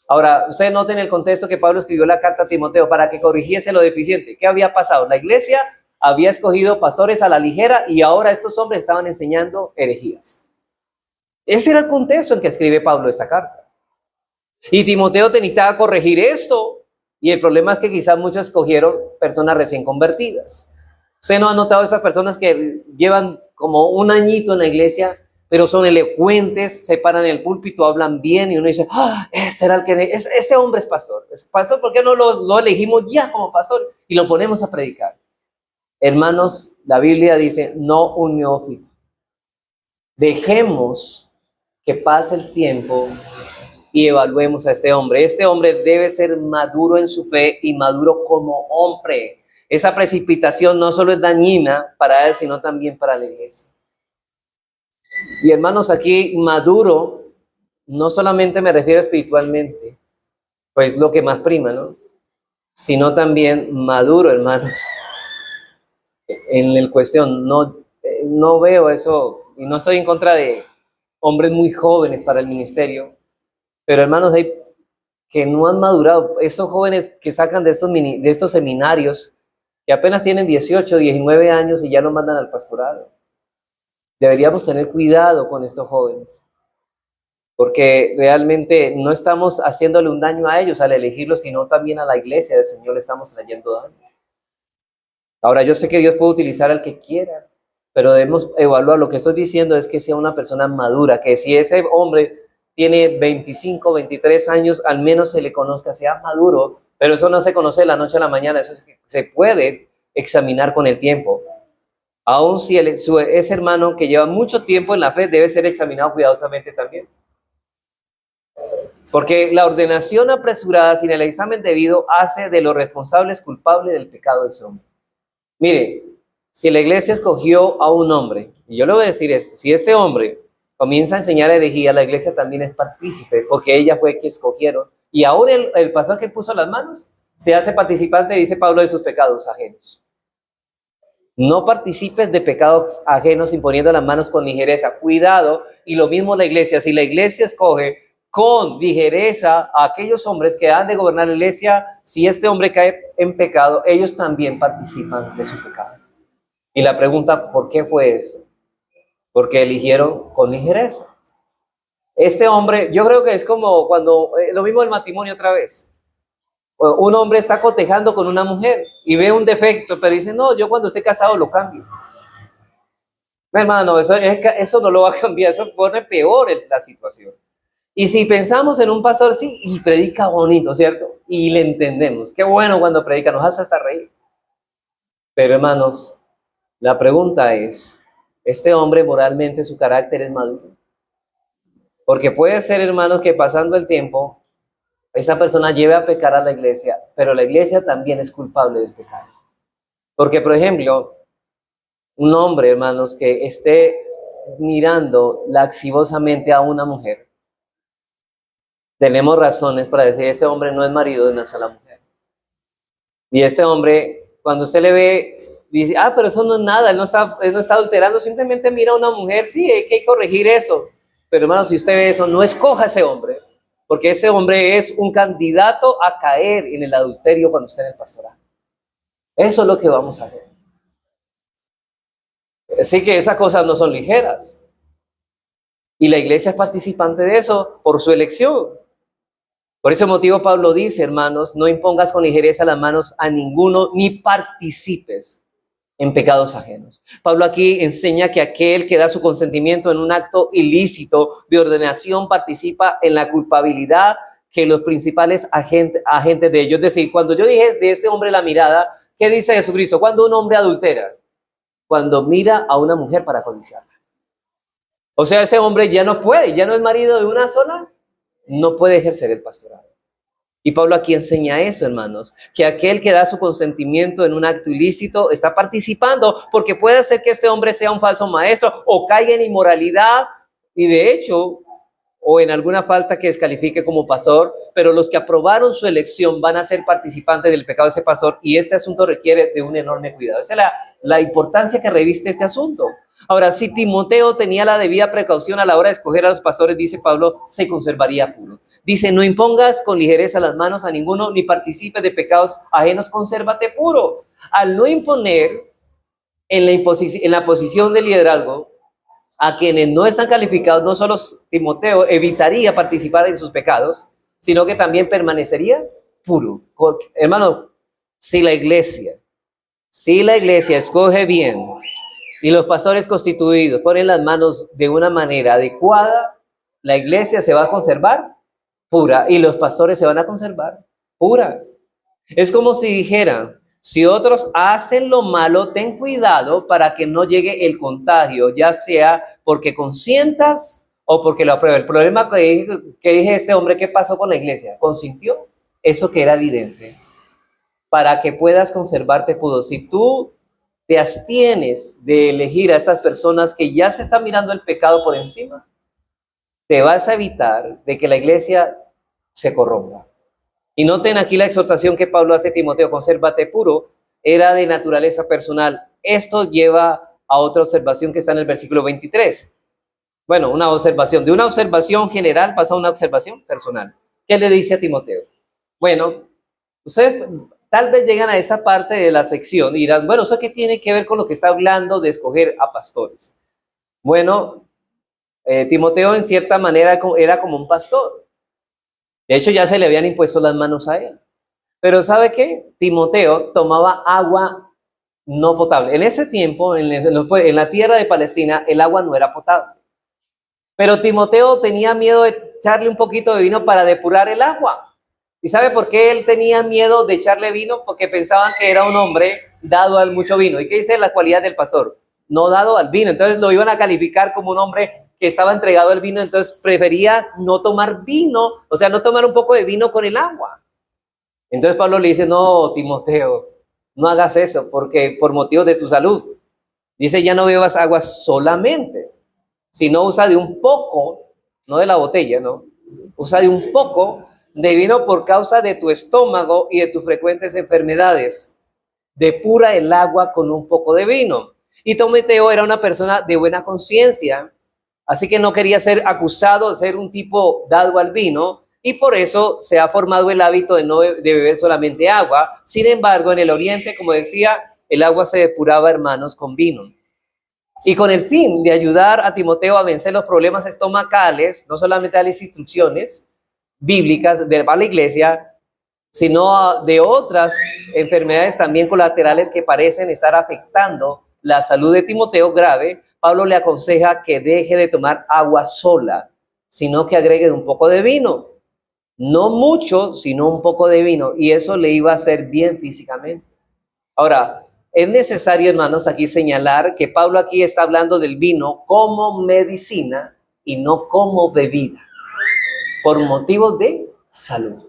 Ahora, ustedes noten el contexto que Pablo escribió la carta a Timoteo para que corrigiese lo deficiente. ¿Qué había pasado? La iglesia había escogido pastores a la ligera y ahora estos hombres estaban enseñando herejías. Ese era el contexto en que escribe Pablo esta carta. Y Timoteo necesitaba corregir esto. Y el problema es que quizás muchos escogieron personas recién convertidas. ¿Usted no ha notado esas personas que llevan como un añito en la iglesia, pero son elocuentes, se paran en el púlpito, hablan bien y uno dice, este hombre es pastor. ¿Es pastor? ¿Por qué no lo elegimos ya como pastor y lo ponemos a predicar? Hermanos, la Biblia dice, no un neófito. Dejemos que pase el tiempo y evaluemos a este hombre. Este hombre debe ser maduro en su fe y maduro como hombre. esa precipitación no solo es dañina para él, sino también para la iglesia. Y hermanos, aquí maduro, no solamente me refiero espiritualmente, pues lo que más prima, ¿no? Sino también maduro, hermanos, en el cuestión. No veo eso, y no estoy en contra de hombres muy jóvenes para el ministerio, pero hermanos, hay que no han madurado, esos jóvenes que sacan de estos seminarios, que apenas tienen 18, 19 años y ya lo mandan al pastorado. Deberíamos tener cuidado con estos jóvenes, porque realmente no estamos haciéndole un daño a ellos al elegirlos, sino también a la iglesia del Señor le estamos trayendo daño. Ahora, yo sé que Dios puede utilizar al que quiera, pero debemos evaluar. Lo que estoy diciendo es que sea una persona madura, que si ese hombre tiene 25, 23 años, al menos se le conozca, sea maduro, pero eso no se conoce de la noche a la mañana, eso se puede examinar con el tiempo. Aun si ese hermano que lleva mucho tiempo en la fe debe ser examinado cuidadosamente también. Porque la ordenación apresurada sin el examen debido hace de los responsables culpables del pecado de ese hombre. Mire, si la iglesia escogió a un hombre, y yo le voy a decir esto, si este hombre comienza a enseñar herejía, la iglesia también es partícipe, porque ella fue que escogieron, y aún el pastor que puso las manos se hace participante, dice Pablo, de sus pecados ajenos. No participes de pecados ajenos imponiendo las manos con ligereza. Cuidado, y lo mismo la iglesia. Si la iglesia escoge con ligereza a aquellos hombres que han de gobernar la iglesia, si este hombre cae en pecado, ellos también participan de su pecado. Y la pregunta, ¿por qué fue eso? Porque eligieron con ligereza. Este hombre, yo creo que es como cuando, lo mismo el matrimonio otra vez. Un hombre está cotejando con una mujer y ve un defecto, pero dice, no, yo cuando esté casado lo cambio. Hermano, eso no lo va a cambiar, eso pone peor la situación. Y si pensamos en un pastor, sí, y predica bonito, ¿cierto? Y le entendemos. Qué bueno cuando predica, nos hace hasta reír. Pero hermanos, la pregunta es, ¿este hombre moralmente su carácter es maduro? Porque puede ser, hermanos, que pasando el tiempo, esa persona lleve a pecar a la iglesia, pero la iglesia también es culpable del pecado. Porque, por ejemplo, un hombre, hermanos, que esté mirando lascivosamente a una mujer, tenemos razones para decir, ese hombre no es marido de una sola mujer. Y este hombre, cuando usted le ve, dice, pero eso no es nada, él no está adulterando, simplemente mira a una mujer, sí, hay que corregir eso. Pero, hermanos, si usted ve eso, no escoja a ese hombre, porque ese hombre es un candidato a caer en el adulterio cuando esté en el pastorado. Eso es lo que vamos a ver. Así que esas cosas no son ligeras. Y la iglesia es participante de eso por su elección. Por ese motivo Pablo dice, hermanos, no impongas con ligereza las manos a ninguno, ni participes en pecados ajenos. Pablo aquí enseña que aquel que da su consentimiento en un acto ilícito de ordenación participa en la culpabilidad que los principales agentes de ellos. Es decir, cuando yo dije de este hombre la mirada, ¿qué dice Jesucristo? Cuando un hombre adultera, cuando mira a una mujer para codiciarla. O sea, ese hombre ya no puede, ya no es marido de una sola, no puede ejercer el pastorado. Y Pablo aquí enseña eso, hermanos, que aquel que da su consentimiento en un acto ilícito está participando, porque puede ser que este hombre sea un falso maestro o caiga en inmoralidad y de hecho, o en alguna falta que descalifique como pastor, pero los que aprobaron su elección van a ser participantes del pecado de ese pastor y este asunto requiere de un enorme cuidado. Esa es la importancia que reviste este asunto. Ahora, si Timoteo tenía la debida precaución a la hora de escoger a los pastores, dice Pablo, se conservaría puro. Dice, no impongas con ligereza las manos a ninguno, ni participes de pecados ajenos, consérvate puro. Al no imponer en la posición de liderazgo a quienes no están calificados, no solo Timoteo evitaría participar en sus pecados, sino que también permanecería puro. Hermano, si la iglesia escoge bien y los pastores constituidos ponen las manos de una manera adecuada, la iglesia se va a conservar pura y los pastores se van a conservar pura. Es como si dijera, si otros hacen lo malo, ten cuidado para que no llegue el contagio, ya sea porque consientas o porque lo apruebe. El problema que dije este hombre, ¿qué pasó con la iglesia? ¿Consintió? Eso que era evidente. para que puedas conservarte puro. Si tú te abstienes de elegir a estas personas que ya se están mirando el pecado por encima, te vas a evitar de que la iglesia se corrompa. Y noten aquí la exhortación que Pablo hace a Timoteo: consérvate puro, era de naturaleza personal. Esto lleva a otra observación que está en el versículo 23. Bueno, una observación. De una observación general pasa a una observación personal. ¿Qué le dice a Timoteo? Bueno, ustedes tal vez llegan a esta parte de la sección y dirán, bueno, ¿eso qué tiene que ver con lo que está hablando de escoger a pastores? Bueno, Timoteo en cierta manera era como un pastor. De hecho, ya se le habían impuesto las manos a él. Pero ¿sabe qué? Timoteo tomaba agua no potable. En ese tiempo, en la tierra de Palestina, el agua no era potable. Pero Timoteo tenía miedo de echarle un poquito de vino para depurar el agua. ¿Y sabe por qué él tenía miedo de echarle vino? Porque pensaban que era un hombre dado al mucho vino. ¿Y qué dice la cualidad del pastor? No dado al vino. Entonces lo iban a calificar como un hombre que estaba entregado al vino. Entonces prefería no tomar vino, o sea, no tomar un poco de vino con el agua. Entonces Pablo le dice, no, Timoteo, no hagas eso, porque por motivos de tu salud. Dice, ya no bebas agua solamente, sino usa de un poco, no de la botella, no, usa de un poco de vino por causa de tu estómago y de tus frecuentes enfermedades. Depura el agua con un poco de vino. Y Timoteo era una persona de buena conciencia, así que no quería ser acusado de ser un tipo dado al vino, y por eso se ha formado el hábito de beber solamente agua. Sin embargo, en el Oriente, como decía, el agua se depuraba, hermanos, con vino. Y con el fin de ayudar a Timoteo a vencer los problemas estomacales, no solamente a las instrucciones bíblicas de la iglesia, sino de otras enfermedades también colaterales que parecen estar afectando la salud de Timoteo grave, Pablo le aconseja que deje de tomar agua sola, sino que agregue un poco de vino. No mucho, sino un poco de vino, y eso le iba a hacer bien físicamente. Ahora, es necesario, hermanos, aquí señalar que Pablo aquí está hablando del vino como medicina y no como bebida, por motivos de salud.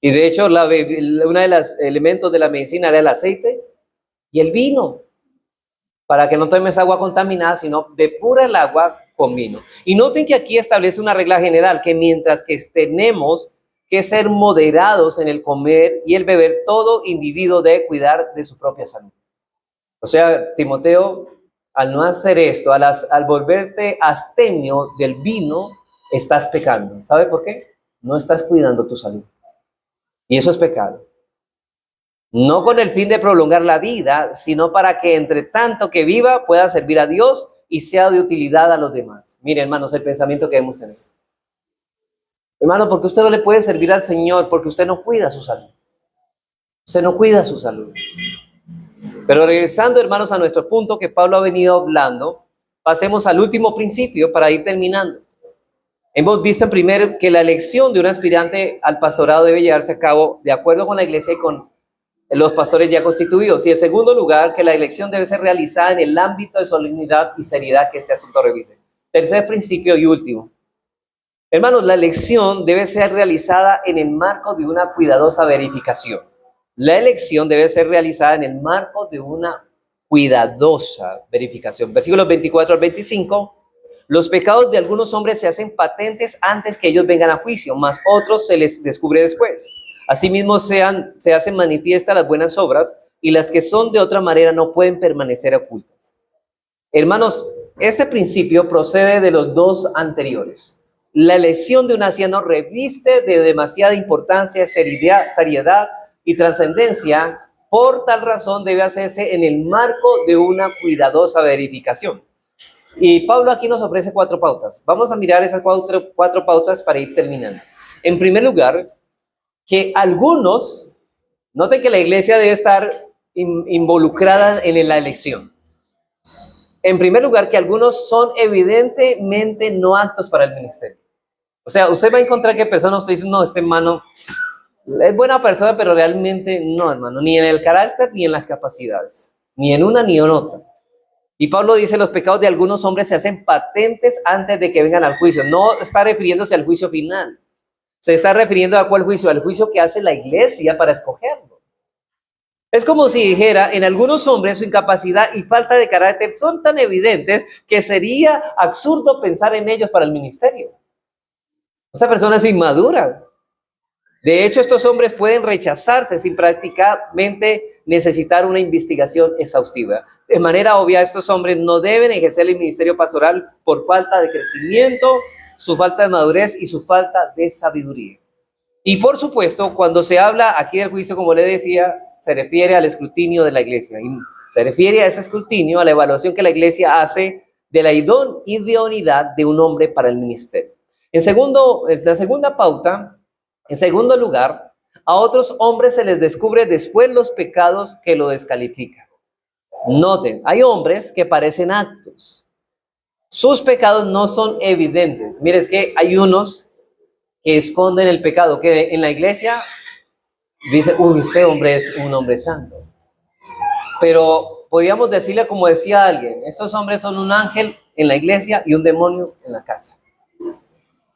Y de hecho, uno de los elementos de la medicina era el aceite y el vino, para que no tomes agua contaminada, sino depura el agua con vino. Y noten que aquí establece una regla general, que mientras que tenemos que ser moderados en el comer y el beber, todo individuo debe cuidar de su propia salud. O sea, Timoteo, al no hacer esto, al volverte abstemio del vino, estás pecando. ¿Sabe por qué? No estás cuidando tu salud. Y eso es pecado. No con el fin de prolongar la vida, sino para que entre tanto que viva pueda servir a Dios y sea de utilidad a los demás. Mire, hermanos, el pensamiento que hemos en esto. Hermano, porque usted no le puede servir al Señor porque usted no cuida su salud. Usted no cuida su salud. Pero regresando, hermanos, a nuestro punto que Pablo ha venido hablando, pasemos al último principio para ir terminando. Hemos visto en primero que la elección de un aspirante al pastorado debe llevarse a cabo de acuerdo con la iglesia y con los pastores ya constituidos. Y en segundo lugar, que la elección debe ser realizada en el ámbito de solemnidad y seriedad que este asunto reviste. Tercer principio y último. Hermanos, la elección debe ser realizada en el marco de una cuidadosa verificación. La elección debe ser realizada en el marco de una cuidadosa verificación. Versículos 24 al 25. Los pecados de algunos hombres se hacen patentes antes que ellos vengan a juicio, mas otros se les descubre después. Asimismo se hacen manifiestas las buenas obras, y las que son de otra manera no pueden permanecer ocultas. Hermanos, este principio procede de los dos anteriores. La elección de un anciano reviste de demasiada importancia, seriedad y trascendencia. Por tal razón debe hacerse en el marco de una cuidadosa verificación. Y Pablo aquí nos ofrece 4 pautas. Vamos a mirar esas cuatro pautas para ir terminando. En primer lugar, que algunos, noten que la iglesia debe estar involucrada en la elección. En primer lugar, que algunos son evidentemente no aptos para el ministerio. O sea, usted va a encontrar que personas, usted dice, no, este hermano es buena persona, pero realmente no, hermano, ni en el carácter ni en las capacidades, ni en una ni en otra. Y Pablo dice, los pecados de algunos hombres se hacen patentes antes de que vengan al juicio. No está refiriéndose al juicio final. Se está refiriendo a cuál juicio, al juicio que hace la iglesia para escogerlo. Es como si dijera, en algunos hombres su incapacidad y falta de carácter son tan evidentes que sería absurdo pensar en ellos para el ministerio. Esta persona es inmadura. De hecho, estos hombres pueden rechazarse sin prácticamente necesitar una investigación exhaustiva. De manera obvia, estos hombres no deben ejercer el ministerio pastoral por falta de crecimiento, su falta de madurez y su falta de sabiduría. Y por supuesto, cuando se habla aquí del juicio, como le decía, se refiere al escrutinio de la iglesia. Y se refiere a ese escrutinio, a la evaluación que la iglesia hace de la idoneidad de un hombre para el ministerio. En la segunda pauta, en segundo lugar, a otros hombres se les descubre después los pecados que lo descalifican. Noten, hay hombres que parecen actos. Sus pecados no son evidentes. Mire, es que hay unos que esconden el pecado, que en la iglesia dice, uy, este hombre es un hombre santo. Pero podríamos decirle, como decía alguien, estos hombres son un ángel en la iglesia y un demonio en la casa.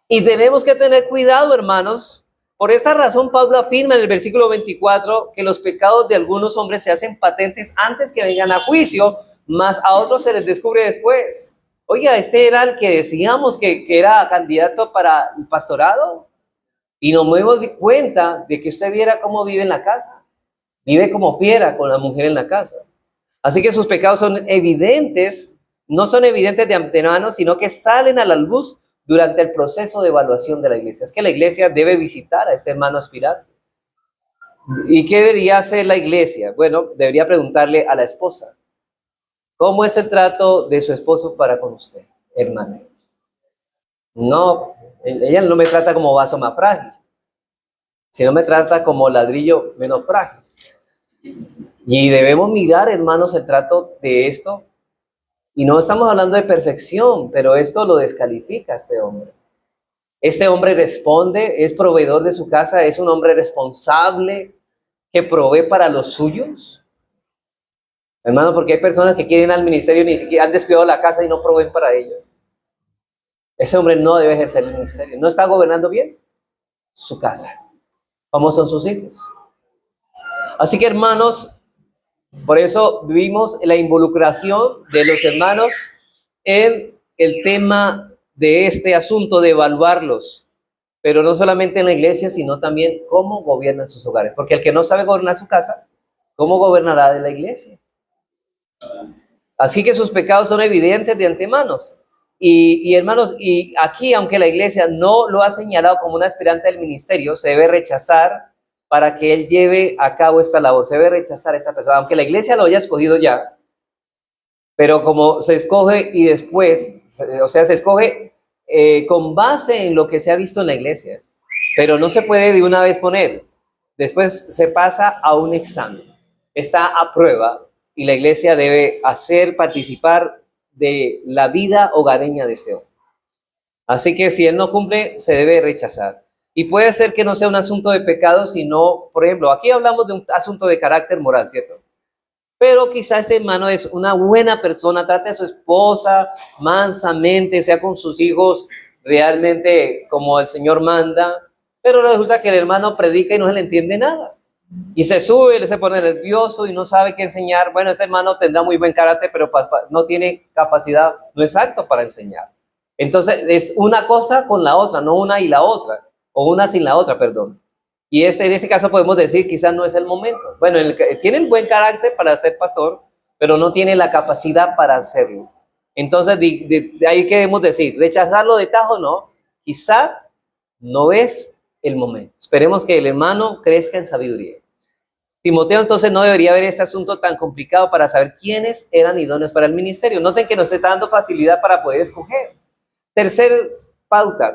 Y tenemos que tener cuidado, hermanos. Por esta razón, Pablo afirma en el versículo 24 que los pecados de algunos hombres se hacen patentes antes que vengan a juicio, mas a otros se les descubre después. Oiga, este era el que decíamos que era candidato para el pastorado. Y nos dimos cuenta de que usted viera cómo vive en la casa. Vive como fiera con la mujer en la casa. Así que sus pecados son evidentes, no son evidentes de antemano, sino que salen a la luz durante el proceso de evaluación de la iglesia. Es que la iglesia debe visitar a este hermano aspirante. ¿Y qué debería hacer la iglesia? Bueno, debería preguntarle a la esposa, ¿cómo es el trato de su esposo para con usted, hermana? No, ella no me trata como vaso más frágil, sino me trata como ladrillo menos frágil. Y debemos mirar, hermanos, el trato de esto. Y no estamos hablando de perfección, pero esto lo descalifica a este hombre. Este hombre responde, es proveedor de su casa, es un hombre responsable que provee para los suyos. Hermano, porque hay personas que quieren ir al ministerio y ni siquiera han descuidado la casa y no proveen para ellos. Ese hombre no debe ejercer el ministerio. ¿No está gobernando bien su casa? ¿Cómo son sus hijos? Así que, hermanos, por eso vimos la involucración de los hermanos en el tema de este asunto de evaluarlos, pero no solamente en la iglesia, sino también cómo gobiernan sus hogares, porque el que no sabe gobernar su casa, ¿cómo gobernará de la iglesia? Así que sus pecados son evidentes de antemano. Y hermanos, y aquí, aunque la iglesia no lo ha señalado como un aspirante del ministerio, se debe rechazar para que él lleve a cabo esta labor. Se debe rechazar a esta persona, aunque la iglesia lo haya escogido ya, pero como se escoge y después, o sea, se escoge con base en lo que se ha visto en la iglesia, pero no se puede de una vez poner. Después se pasa a un examen, está a prueba y la iglesia debe hacer participar de la vida hogareña de este hombre. Así que si él no cumple, se debe rechazar. Y puede ser que no sea un asunto de pecado, sino, por ejemplo, aquí hablamos de un asunto de carácter moral, ¿cierto? Pero quizá este hermano es una buena persona, trate a su esposa mansamente, sea con sus hijos realmente como el Señor manda, pero resulta que el hermano predica y no se le entiende nada. Y se sube, se pone nervioso y no sabe qué enseñar. Bueno, ese hermano tendrá muy buen carácter, pero no tiene capacidad, no es apto para enseñar. Entonces, es una cosa con la otra, no una y la otra, o una sin la otra, perdón. Y en este caso podemos decir, quizás no es el momento. Bueno, tiene buen carácter para ser pastor, pero no tiene la capacidad para hacerlo. Entonces, de ahí que debemos decir, rechazarlo de tajo, no. Quizás no es el momento. Esperemos que el hermano crezca en sabiduría. Timoteo entonces no debería ver este asunto tan complicado para saber quiénes eran idóneos para el ministerio. Noten que nos está dando facilidad para poder escoger. Tercera pauta.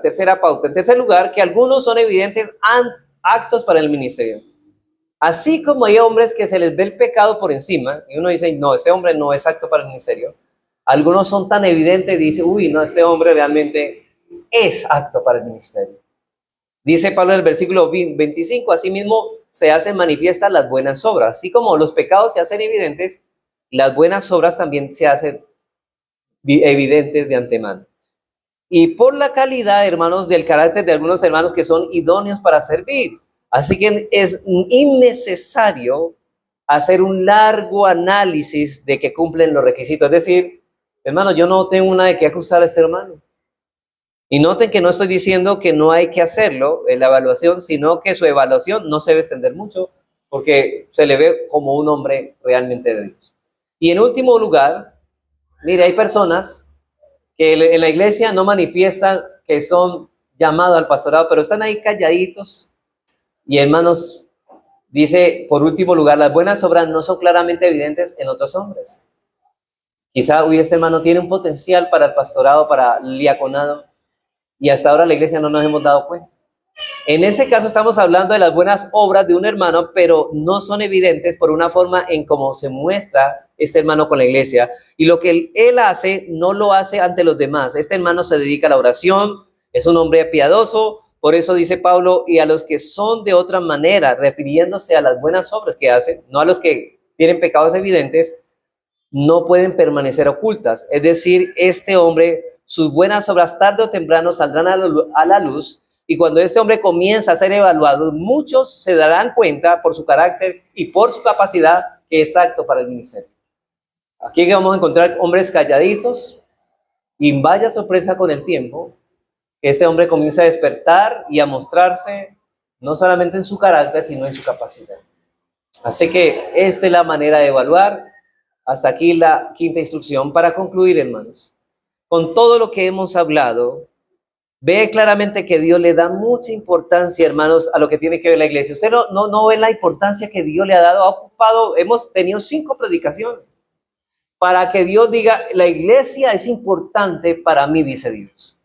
En tercer lugar, que algunos son evidentes actos para el ministerio. Así como hay hombres que se les ve el pecado por encima, y uno dice, no, ese hombre no es apto para el ministerio. Algunos son tan evidentes y dice, uy, no, este hombre realmente es apto para el ministerio. Dice Pablo en el versículo 25, asimismo se hacen manifiestas las buenas obras. Así como los pecados se hacen evidentes, las buenas obras también se hacen evidentes de antemano. Y por la calidad, hermanos, del carácter de algunos hermanos que son idóneos para servir. Así que es innecesario hacer un largo análisis de que cumplen los requisitos. Es decir, hermano, yo no tengo una de qué acusar a este hermano. Y noten que no estoy diciendo que no hay que hacerlo en la evaluación, sino que su evaluación no se debe extender mucho porque se le ve como un hombre realmente de Dios. Y en último lugar, mire, hay personas que en la iglesia no manifiestan que son llamados al pastorado, pero están ahí calladitos. Y hermanos, dice por último lugar, las buenas obras no son claramente evidentes en otros hombres. Quizá hoy este hermano tiene un potencial para el pastorado, para el diaconado, y hasta ahora la iglesia no nos hemos dado cuenta. En ese caso estamos hablando de las buenas obras de un hermano, pero no son evidentes por una forma en cómo se muestra este hermano con la iglesia. Y lo que él hace, no lo hace ante los demás. Este hermano se dedica a la oración, es un hombre piadoso, por eso dice Pablo, y a los que son de otra manera, refiriéndose a las buenas obras que hacen, no a los que tienen pecados evidentes, no pueden permanecer ocultas. Es decir, este hombre, sus buenas obras tarde o temprano saldrán a la luz, y cuando este hombre comienza a ser evaluado, muchos se darán cuenta por su carácter y por su capacidad que es apto para el ministerio. Aquí vamos a encontrar hombres calladitos, y vaya sorpresa con el tiempo, que este hombre comienza a despertar y a mostrarse no solamente en su carácter, sino en su capacidad. Así que esta es la manera de evaluar. Hasta aquí la quinta instrucción. Para concluir, hermanos, con todo lo que hemos hablado, ve claramente que Dios le da mucha importancia, hermanos, a lo que tiene que ver la iglesia. Usted no ve la importancia que Dios le ha dado. Ha ocupado, hemos tenido 5 predicaciones para que Dios diga, la iglesia es importante para mí, dice Dios.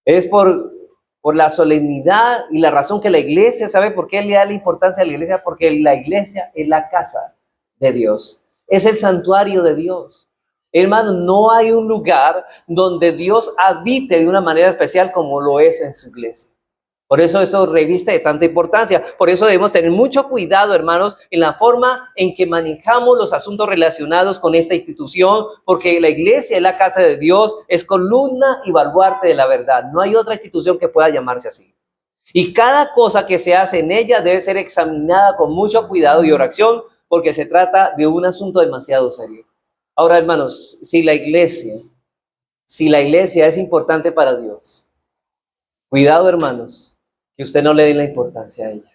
Es por la solemnidad y la razón que la iglesia, ¿sabe por qué le da la importancia a la iglesia? Porque la iglesia es la casa de Dios, es el santuario de Dios. Hermano, no hay un lugar donde Dios habite de una manera especial como lo es en su iglesia. Por eso esto reviste de tanta importancia. Por eso debemos tener mucho cuidado, hermanos, en la forma en que manejamos los asuntos relacionados con esta institución, porque la iglesia es la casa de Dios, es columna y baluarte de la verdad. No hay otra institución que pueda llamarse así. Y cada cosa que se hace en ella debe ser examinada con mucho cuidado y oración, porque se trata de un asunto demasiado serio. Ahora, hermanos, si la iglesia es importante para Dios, cuidado, hermanos, que usted no le dé la importancia a ella.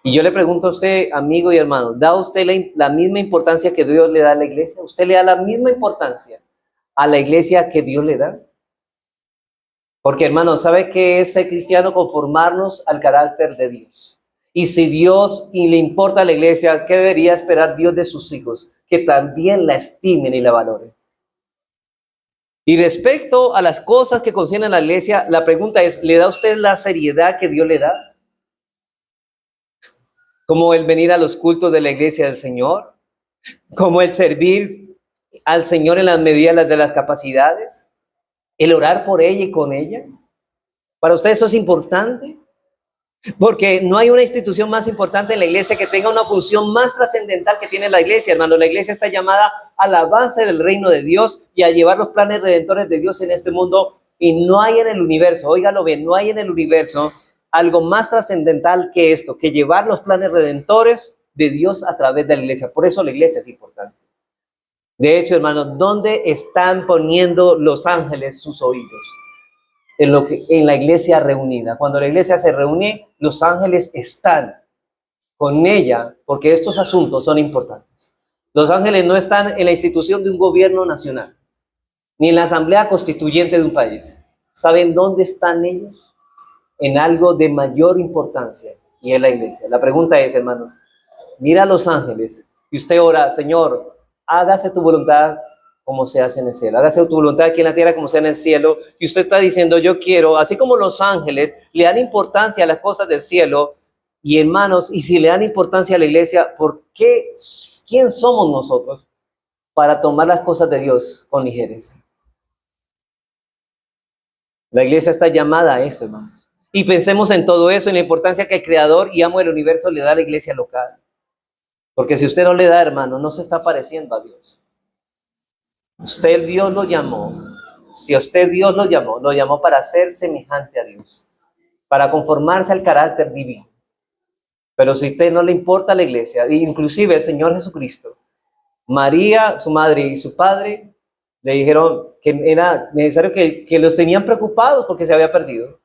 Y yo le pregunto a usted, amigo y hermano, ¿da usted la misma importancia que Dios le da a la iglesia? ¿Usted le da la misma importancia a la iglesia que Dios le da? Porque, hermano, ¿sabe qué es ser cristiano? Conformarnos al carácter de Dios. Y si Dios y le importa a la iglesia, ¿qué debería esperar Dios de sus hijos? Que también la estimen y la valoren. Y respecto a las cosas que conciernen a la iglesia, la pregunta es, ¿le da usted la seriedad que Dios le da? Como el venir a los cultos de la iglesia del Señor, como el servir al Señor en las medidas de las capacidades, el orar por ella y con ella. ¿Para usted eso es importante? Porque no hay una institución más importante en la iglesia que tenga una función más trascendental que tiene la iglesia, hermano. La iglesia está llamada al avance del reino de Dios y a llevar los planes redentores de Dios en este mundo. Y no hay en el universo, óigalo bien, no hay en el universo algo más trascendental que esto, que llevar los planes redentores de Dios a través de la iglesia. Por eso la iglesia es importante. De hecho, hermano, ¿dónde están poniendo los ángeles sus oídos? En la iglesia reunida. Cuando la iglesia se reúne, los ángeles están con ella porque estos asuntos son importantes. Los ángeles no están en la institución de un gobierno nacional, ni en la asamblea constituyente de un país. ¿Saben dónde están ellos? En algo de mayor importancia, y es la iglesia. La pregunta es, hermanos, mira a los ángeles y usted ora, Señor, hágase tu voluntad como se hace en el cielo. Hágase tu voluntad aquí en la tierra como sea en el cielo. Y usted está diciendo, yo quiero, así como los ángeles le dan importancia a las cosas del cielo, y hermanos, y si le dan importancia a la iglesia, ¿por qué? ¿Quién somos nosotros para tomar las cosas de Dios con ligereza? La iglesia está llamada a eso, hermanos. Y pensemos en todo eso, en la importancia que el Creador y Amo del universo le da a la iglesia local. Porque si usted no le da, hermano, no se está pareciendo a Dios. Usted Dios lo llamó. Si usted Dios lo llamó para ser semejante a Dios, para conformarse al carácter divino. Pero si a usted no le importa la iglesia, inclusive el Señor Jesucristo, María, su madre y su padre le dijeron que era necesario que los tenían preocupados porque se había perdido.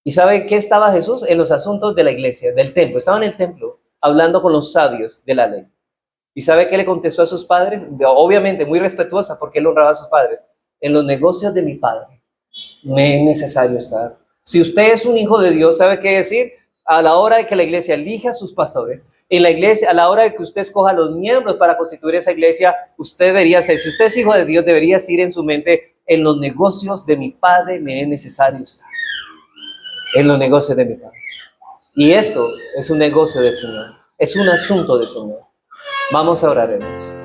¿Y sabe qué estaba Jesús? En los asuntos de la iglesia, del templo. Estaba en el templo hablando con los sabios de la ley. ¿Y sabe qué le contestó a sus padres? Obviamente muy respetuosa porque él honraba a sus padres. En los negocios de mi padre me es necesario estar. Si usted es un hijo de Dios, ¿sabe qué decir? A la hora de que la iglesia elija a sus pastores, en la iglesia, a la hora de que usted escoja a los miembros para constituir esa iglesia, usted debería ser, si usted es hijo de Dios, debería ir en su mente, en los negocios de mi padre me es necesario estar. En los negocios de mi padre. Y esto es un negocio del Señor, es un asunto del Señor. Vamos a orar, hermanos.